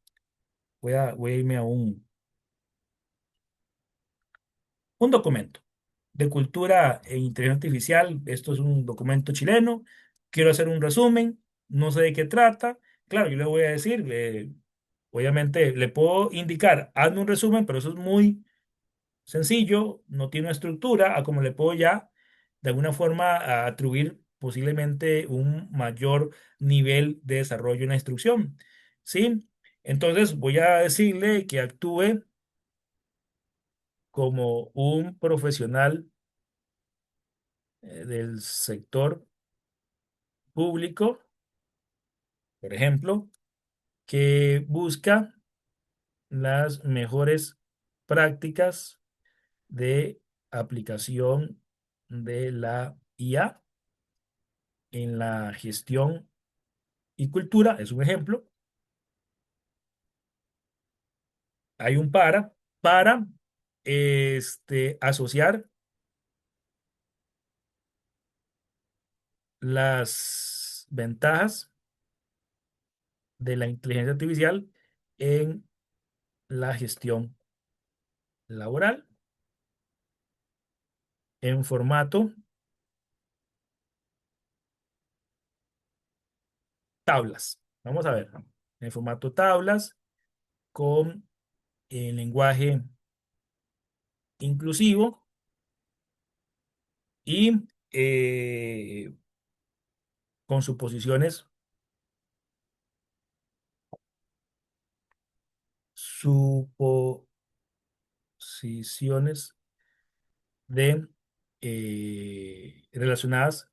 Voy a irme a un documento de cultura e inteligencia artificial. Esto es un documento chileno. Quiero hacer un resumen. No sé de qué trata. Claro, yo le voy a decir, obviamente le puedo indicar, hazme un resumen, pero eso es muy sencillo, no tiene una estructura, a como le puedo ya de alguna forma atribuir posiblemente un mayor nivel de desarrollo en la instrucción. ¿Sí? Entonces voy a decirle que actúe como un profesional del sector público, por ejemplo, que busca las mejores prácticas de aplicación de la IA en la gestión y cultura. Es un ejemplo. Hay un para asociar las ventajas de la inteligencia artificial en la gestión laboral en formato tablas. Vamos a ver, ¿no? En formato tablas, con el lenguaje inclusivo y con suposiciones de relacionadas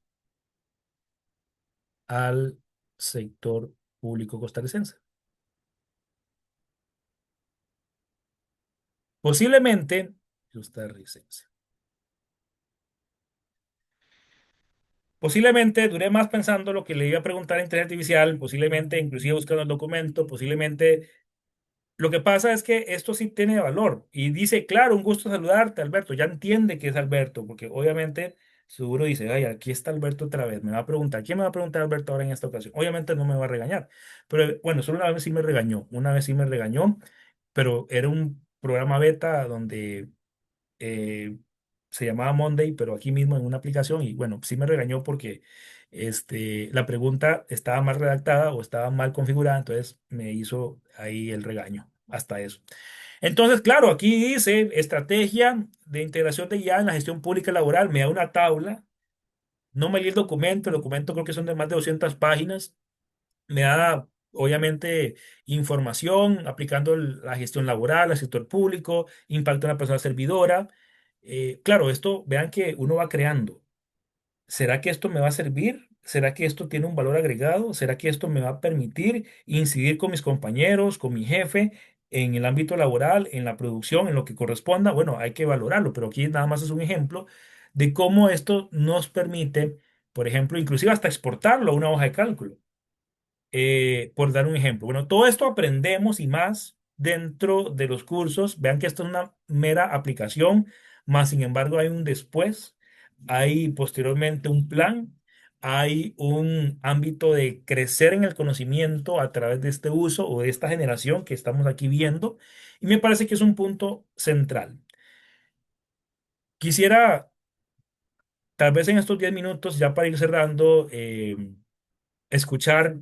al sector público costarricense. Posiblemente costarricense. Posiblemente duré más pensando lo que le iba a preguntar a inteligencia artificial, posiblemente inclusive buscando el documento, posiblemente. Lo que pasa es que esto sí tiene valor y dice, claro, un gusto saludarte, Alberto. Ya entiende que es Alberto, porque obviamente seguro dice, ay, aquí está Alberto otra vez. Me va a preguntar, ¿quién me va a preguntar Alberto ahora en esta ocasión? Obviamente no me va a regañar, pero bueno, solo una vez sí me regañó, una vez sí me regañó, pero era un programa beta donde eh, se llamaba Monday, pero aquí mismo en una aplicación, y bueno, sí me regañó porque la pregunta estaba mal redactada o estaba mal configurada, entonces me hizo ahí el regaño, hasta eso. Entonces, claro, aquí dice estrategia de integración de IA en la gestión pública laboral, me da una tabla, no me leí el documento creo que son de más de 200 páginas, me da, obviamente, información aplicando la gestión laboral, al sector público, impacto en la persona servidora. Claro, esto, vean que uno va creando. ¿Será que esto me va a servir? ¿Será que esto tiene un valor agregado? ¿Será que esto me va a permitir incidir con mis compañeros, con mi jefe, en el ámbito laboral, en la producción, en lo que corresponda? Bueno, hay que valorarlo, pero aquí nada más es un ejemplo de cómo esto nos permite, por ejemplo, inclusive hasta exportarlo a una hoja de cálculo, por dar un ejemplo. Bueno, todo esto aprendemos y más dentro de los cursos. Vean que esto es una mera aplicación, más sin embargo hay un después, hay posteriormente un plan, hay un ámbito de crecer en el conocimiento a través de este uso o de esta generación que estamos aquí viendo, y me parece que es un punto central. Quisiera, tal vez en estos 10 minutos, ya para ir cerrando, escuchar,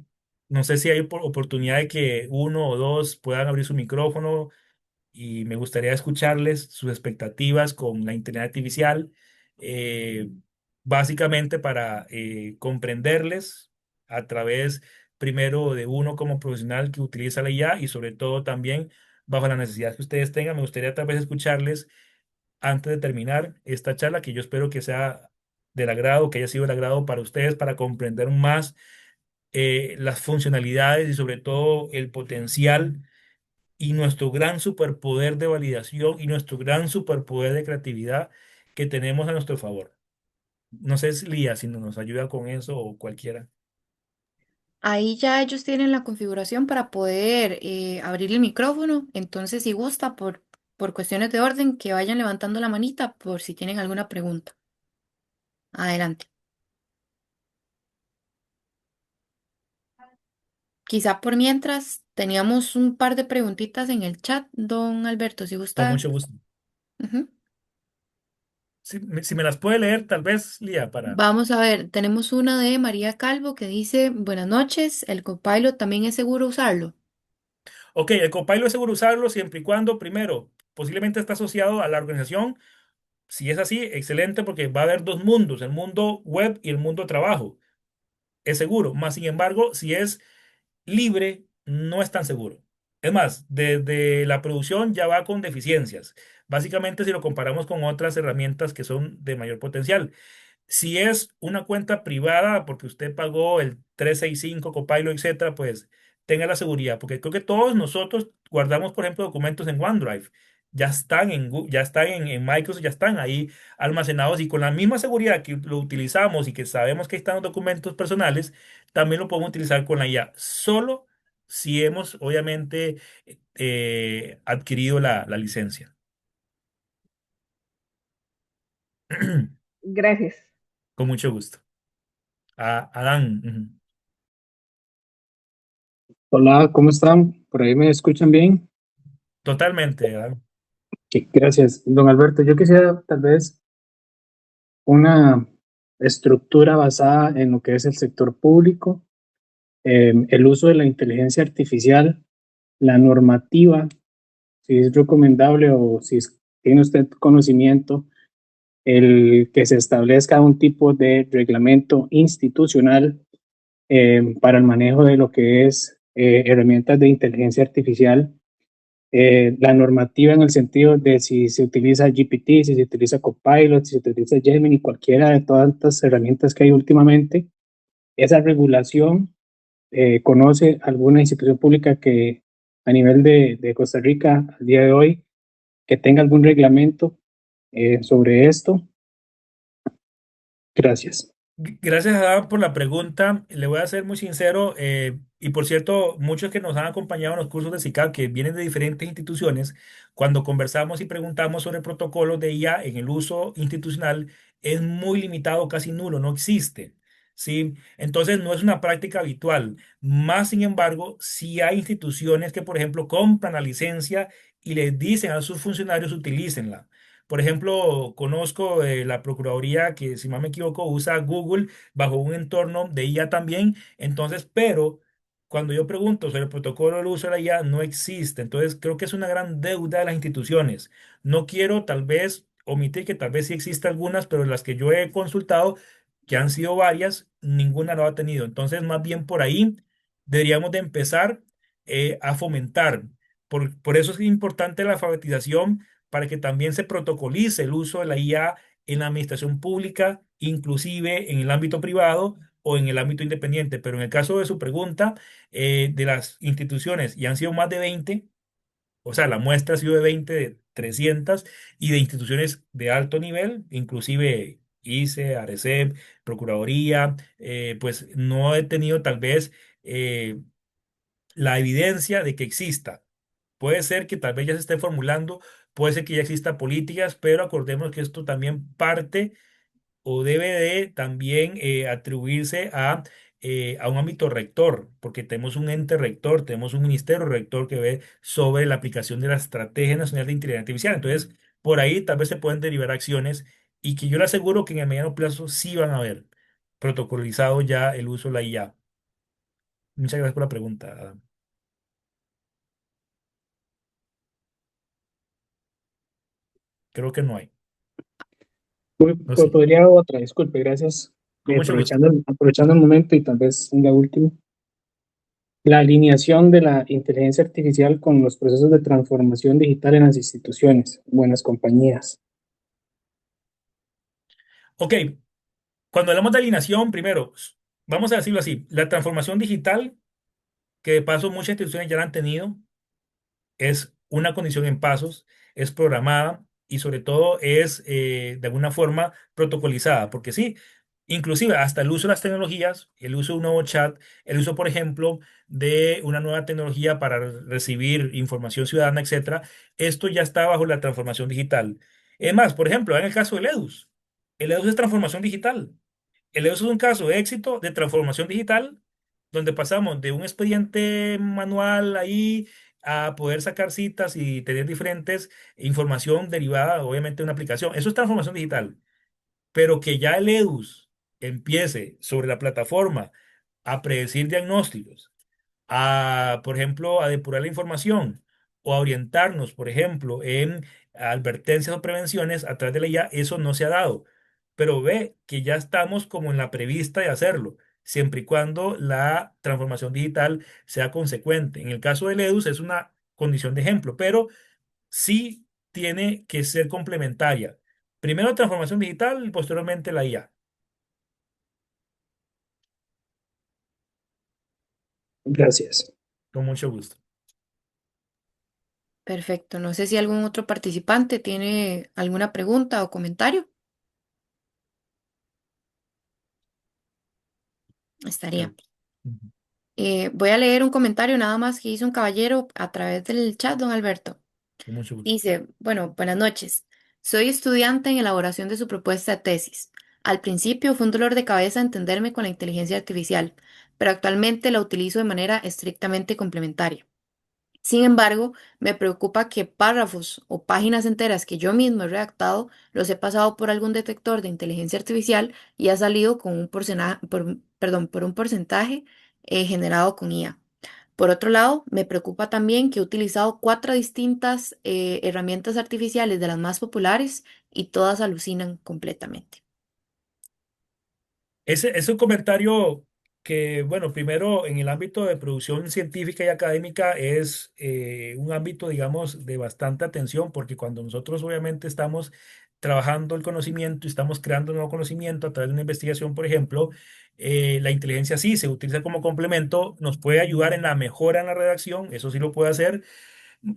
no sé si hay oportunidad de que uno o dos puedan abrir su micrófono y me gustaría escucharles sus expectativas con la inteligencia artificial, eh, básicamente para comprenderles a través primero de uno como profesional que utiliza la IA y sobre todo también bajo la necesidad que ustedes tengan. Me gustaría tal vez escucharles antes de terminar esta charla que yo espero que sea del agrado, que haya sido del agrado para ustedes, para comprender más las funcionalidades y sobre todo el potencial y nuestro gran superpoder de validación y nuestro gran superpoder de creatividad que tenemos a nuestro favor. No sé, si Lía, si nos ayuda con eso o cualquiera. Ahí ya ellos tienen la configuración para poder abrir el micrófono. Entonces, si gusta, por cuestiones de orden, que vayan levantando la manita por si tienen alguna pregunta. Adelante. Quizá por mientras teníamos un par de preguntitas en el chat, don Alberto, si Con gusta. mucho gusto. Ujú. Si me las puede leer, tal vez, Lía, para... Vamos a ver, tenemos una de María Calvo que dice, buenas noches, el Copilot también es seguro usarlo. Ok, el Copilot es seguro usarlo siempre y cuando, primero, posiblemente está asociado a la organización. Si es así, excelente, porque va a haber dos mundos, el mundo web y el mundo trabajo. Es seguro. Más sin embargo, si es libre, no es tan seguro. Es más, desde la producción ya va con deficiencias. Básicamente, si lo comparamos con otras herramientas que son de mayor potencial. Si es una cuenta privada porque usted pagó el 365 Copilot, etcétera, pues tenga la seguridad, porque creo que todos nosotros guardamos, por ejemplo, documentos en OneDrive. Ya están ya están en Microsoft, ya están ahí almacenados y con la misma seguridad que lo utilizamos y que sabemos que están los documentos personales, también lo podemos utilizar con la IA, solo si hemos, obviamente, adquirido la licencia. Gracias. Con mucho gusto. Adán, ujú. Hola, ¿cómo están? ¿Por ahí me escuchan bien? Totalmente, Adán. Sí, gracias. Don Alberto, yo quisiera tal vez una estructura basada en lo que es el sector público, el uso de la inteligencia artificial, la normativa, si es recomendable o si tiene usted conocimiento, el que se establezca un tipo de reglamento institucional para el manejo de lo que es herramientas de inteligencia artificial, la normativa en el sentido de si se utiliza GPT, si se utiliza Copilot, si se utiliza Gemini, cualquiera de todas estas herramientas que hay últimamente, esa regulación, conoce alguna institución pública que a nivel de Costa Rica al día de hoy que tenga algún reglamento sobre esto. Gracias. Gracias, Adam, por la pregunta. Le voy a ser muy sincero. Y por cierto, muchos que nos han acompañado en los cursos de SICAP, que vienen de diferentes instituciones, cuando conversamos y preguntamos sobre protocolos de IA en el uso institucional, es muy limitado, casi nulo, no existe. ¿Sí? Entonces, no es una práctica habitual. Más sin embargo, sí hay instituciones que, por ejemplo, compran la licencia y les dicen a sus funcionarios utilícenla. Por ejemplo, conozco la Procuraduría que, si no me equivoco, usa Google bajo un entorno de IA también. Entonces, pero cuando yo pregunto sobre el protocolo del uso de la IA, no existe. Entonces, creo que es una gran deuda de las instituciones. No quiero tal vez omitir que tal vez sí exista algunas, pero las que yo he consultado, que han sido varias, ninguna lo ha tenido. Entonces, más bien por ahí deberíamos de empezar a fomentar. Por eso es importante la alfabetización para que también se protocolice el uso de la IA en la administración pública, inclusive en el ámbito privado o en el ámbito independiente. Pero en el caso de su pregunta, de las instituciones, y han sido más de 20, o sea, la muestra ha sido de 20, de 300, y de instituciones de alto nivel, inclusive ICE, ARECEP, Procuraduría, pues no he tenido tal vez la evidencia de que exista. Puede ser que tal vez ya se esté formulando, puede ser que ya exista políticas, pero acordemos que esto también parte o debe de también atribuirse a un ámbito rector, porque tenemos un ente rector, tenemos un ministerio rector que ve sobre la aplicación de la Estrategia Nacional de Inteligencia Artificial. Entonces, por ahí tal vez se pueden derivar acciones y que yo le aseguro que en el mediano plazo sí van a haber protocolizado ya el uso de la IA. Muchas gracias por la pregunta, Adam. Creo que no hay. No sé. Podría otra, disculpe, gracias. Con mucho gusto. Aprovechando el momento y tal vez la última. La alineación de la inteligencia artificial con los procesos de transformación digital en las instituciones, buenas compañías. Ok, cuando hablamos de alineación, primero, vamos a decirlo así, la transformación digital, que de paso muchas instituciones ya la han tenido, es una condición en pasos, es programada y sobre todo es de alguna forma protocolizada, porque sí, inclusive hasta el uso de las tecnologías, el uso de un nuevo chat, el uso, por ejemplo, de una nueva tecnología para recibir información ciudadana, etcétera, esto ya está bajo la transformación digital. Es más, por ejemplo, en el caso del EDUS, el EDUS es transformación digital. El EOS es un caso de éxito de transformación digital, donde pasamos de un expediente manual ahí a poder sacar citas y tener diferentes información derivada, obviamente, de una aplicación. Eso es transformación digital. Pero que ya el EDUS empiece sobre la plataforma a predecir diagnósticos, por ejemplo, a depurar la información o a orientarnos, por ejemplo, en advertencias o prevenciones a través de la IA, eso no se ha dado. Pero ve que ya estamos como en la prevista de hacerlo, siempre y cuando la transformación digital sea consecuente. En el caso del EDUS es una condición de ejemplo, pero sí tiene que ser complementaria. Primero transformación digital y posteriormente la IA. Gracias. Con mucho gusto. Perfecto. No sé si algún otro participante tiene alguna pregunta o comentario. Estaría. Creo. Ujú. Voy a leer un comentario nada más que hizo un caballero a través del chat, don Alberto. Con mucho gusto. Dice, bueno, buenas noches. Soy estudiante en elaboración de su propuesta de tesis. Al principio fue un dolor de cabeza entenderme con la inteligencia artificial, pero actualmente la utilizo de manera estrictamente complementaria. Sin embargo, me preocupa que párrafos o páginas enteras que yo mismo he redactado los he pasado por algún detector de inteligencia artificial y ha salido con un porcentaje, perdón, por un porcentaje generado con IA. Por otro lado, me preocupa también que he utilizado cuatro distintas herramientas artificiales de las más populares y todas alucinan completamente. Ese es un comentario que, bueno, primero en el ámbito de producción científica y académica es un ámbito, digamos, de bastante atención, porque cuando nosotros obviamente estamos trabajando el conocimiento y estamos creando nuevo conocimiento a través de una investigación, por ejemplo, la inteligencia sí se utiliza como complemento, nos puede ayudar en la mejora en la redacción, eso sí lo puede hacer.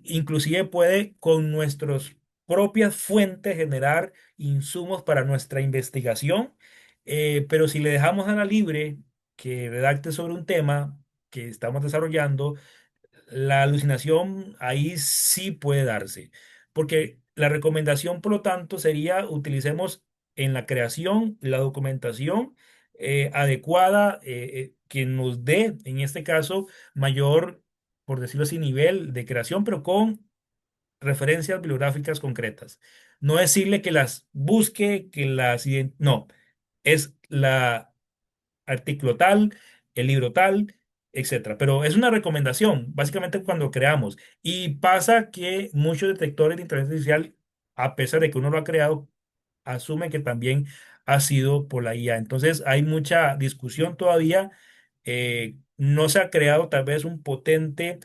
Inclusive puede con nuestras propias fuentes generar insumos para nuestra investigación, pero si le dejamos a la libre que redacte sobre un tema que estamos desarrollando, la alucinación ahí sí puede darse, porque la recomendación, por lo tanto, sería utilicemos en la creación la documentación adecuada que nos dé, en este caso, mayor, por decirlo así, nivel de creación, pero con referencias bibliográficas concretas. No decirle que las busque, no, es la artículo tal, el libro tal, etcétera. Pero es una recomendación, básicamente cuando creamos. Y pasa que muchos detectores de inteligencia artificial, a pesar de que uno lo ha creado, asumen que también ha sido por la IA. Entonces hay mucha discusión todavía. No se ha creado tal vez un potente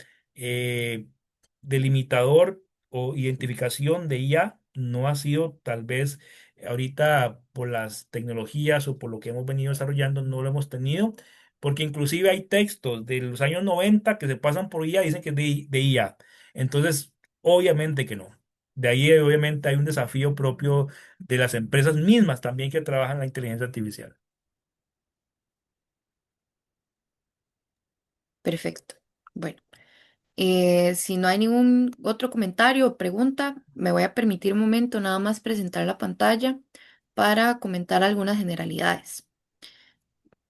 delimitador o identificación de IA. No ha sido tal vez ahorita por las tecnologías o por lo que hemos venido desarrollando, no lo hemos tenido, porque inclusive hay textos de los años 90 que se pasan por IA y dicen que es de IA. Entonces, obviamente que no. De ahí obviamente hay un desafío propio de las empresas mismas también que trabajan la inteligencia artificial. Perfecto. Bueno, si no hay ningún otro comentario o pregunta, me voy a permitir un momento nada más presentar la pantalla para comentar algunas generalidades.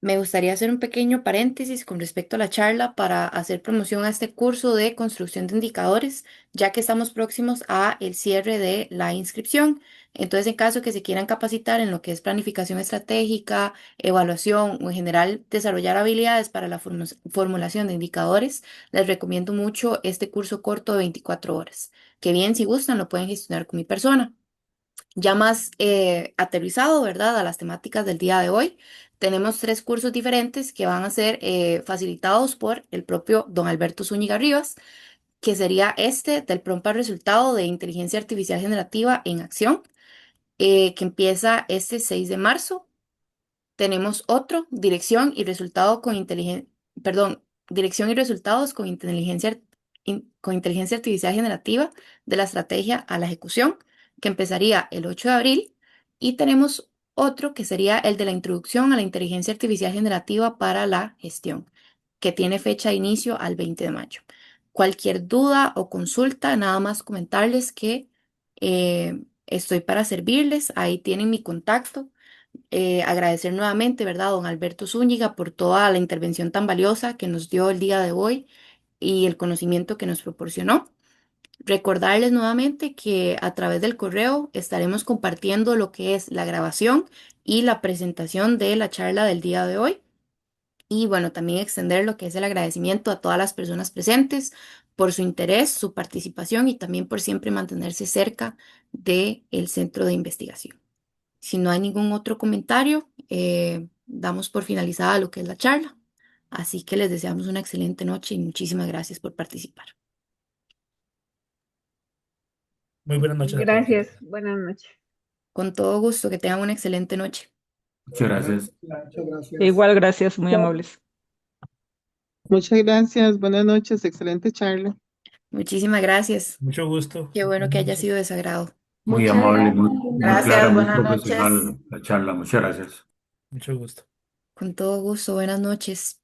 Me gustaría hacer un pequeño paréntesis con respecto a la charla para hacer promoción a este curso de construcción de indicadores, ya que estamos próximos a el cierre de la inscripción. Entonces, en caso que se quieran capacitar en lo que es planificación estratégica, evaluación o en general desarrollar habilidades para la formulación de indicadores, les recomiendo mucho este curso corto de 24 horas, que bien si gustan lo pueden gestionar con mi persona. Ya más aterrizado, ¿verdad? A las temáticas del día de hoy. Tenemos tres cursos diferentes que van a ser facilitados por el propio don Alberto Zúñiga Rivas, que sería este del pronto al resultado de inteligencia artificial generativa en acción, que empieza este 6 de marzo. Tenemos otro, dirección y resultados con con inteligencia artificial generativa de la estrategia a la ejecución, que empezaría el 8 de abril. Y tenemos otro que sería el de la introducción a la inteligencia artificial generativa para la gestión, que tiene fecha de inicio al 20 de mayo. Cualquier duda o consulta, nada más comentarles que estoy para servirles. Ahí tienen mi contacto. Agradecer nuevamente, ¿verdad?, don Alberto Zúñiga por toda la intervención tan valiosa que nos dio el día de hoy y el conocimiento que nos proporcionó. Recordarles nuevamente que a través del correo estaremos compartiendo lo que es la grabación y la presentación de la charla del día de hoy. Y bueno, también extender lo que es el agradecimiento a todas las personas presentes por su interés, su participación y también por siempre mantenerse cerca del centro de investigación. Si no hay ningún otro comentario, damos por finalizada lo que es la charla. Así que les deseamos una excelente noche y muchísimas gracias por participar. Muy buenas noches a todos. Gracias, buenas noches. Con todo gusto, que tengan una excelente noche. Muchas gracias. Muchas gracias. Igual, gracias, muy amables. Muchas gracias. Buenas noches. Excelente charla. Muchísimas gracias. Mucho gusto. Qué bueno que Buenas haya noches. sido de su agrado. Muy Muchas amable, gracias. muy clara, Gracias, muy buenas noches. profesional la charla. Muchas gracias. Mucho gusto. Con todo gusto, buenas noches.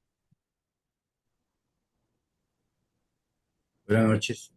Buenas noches.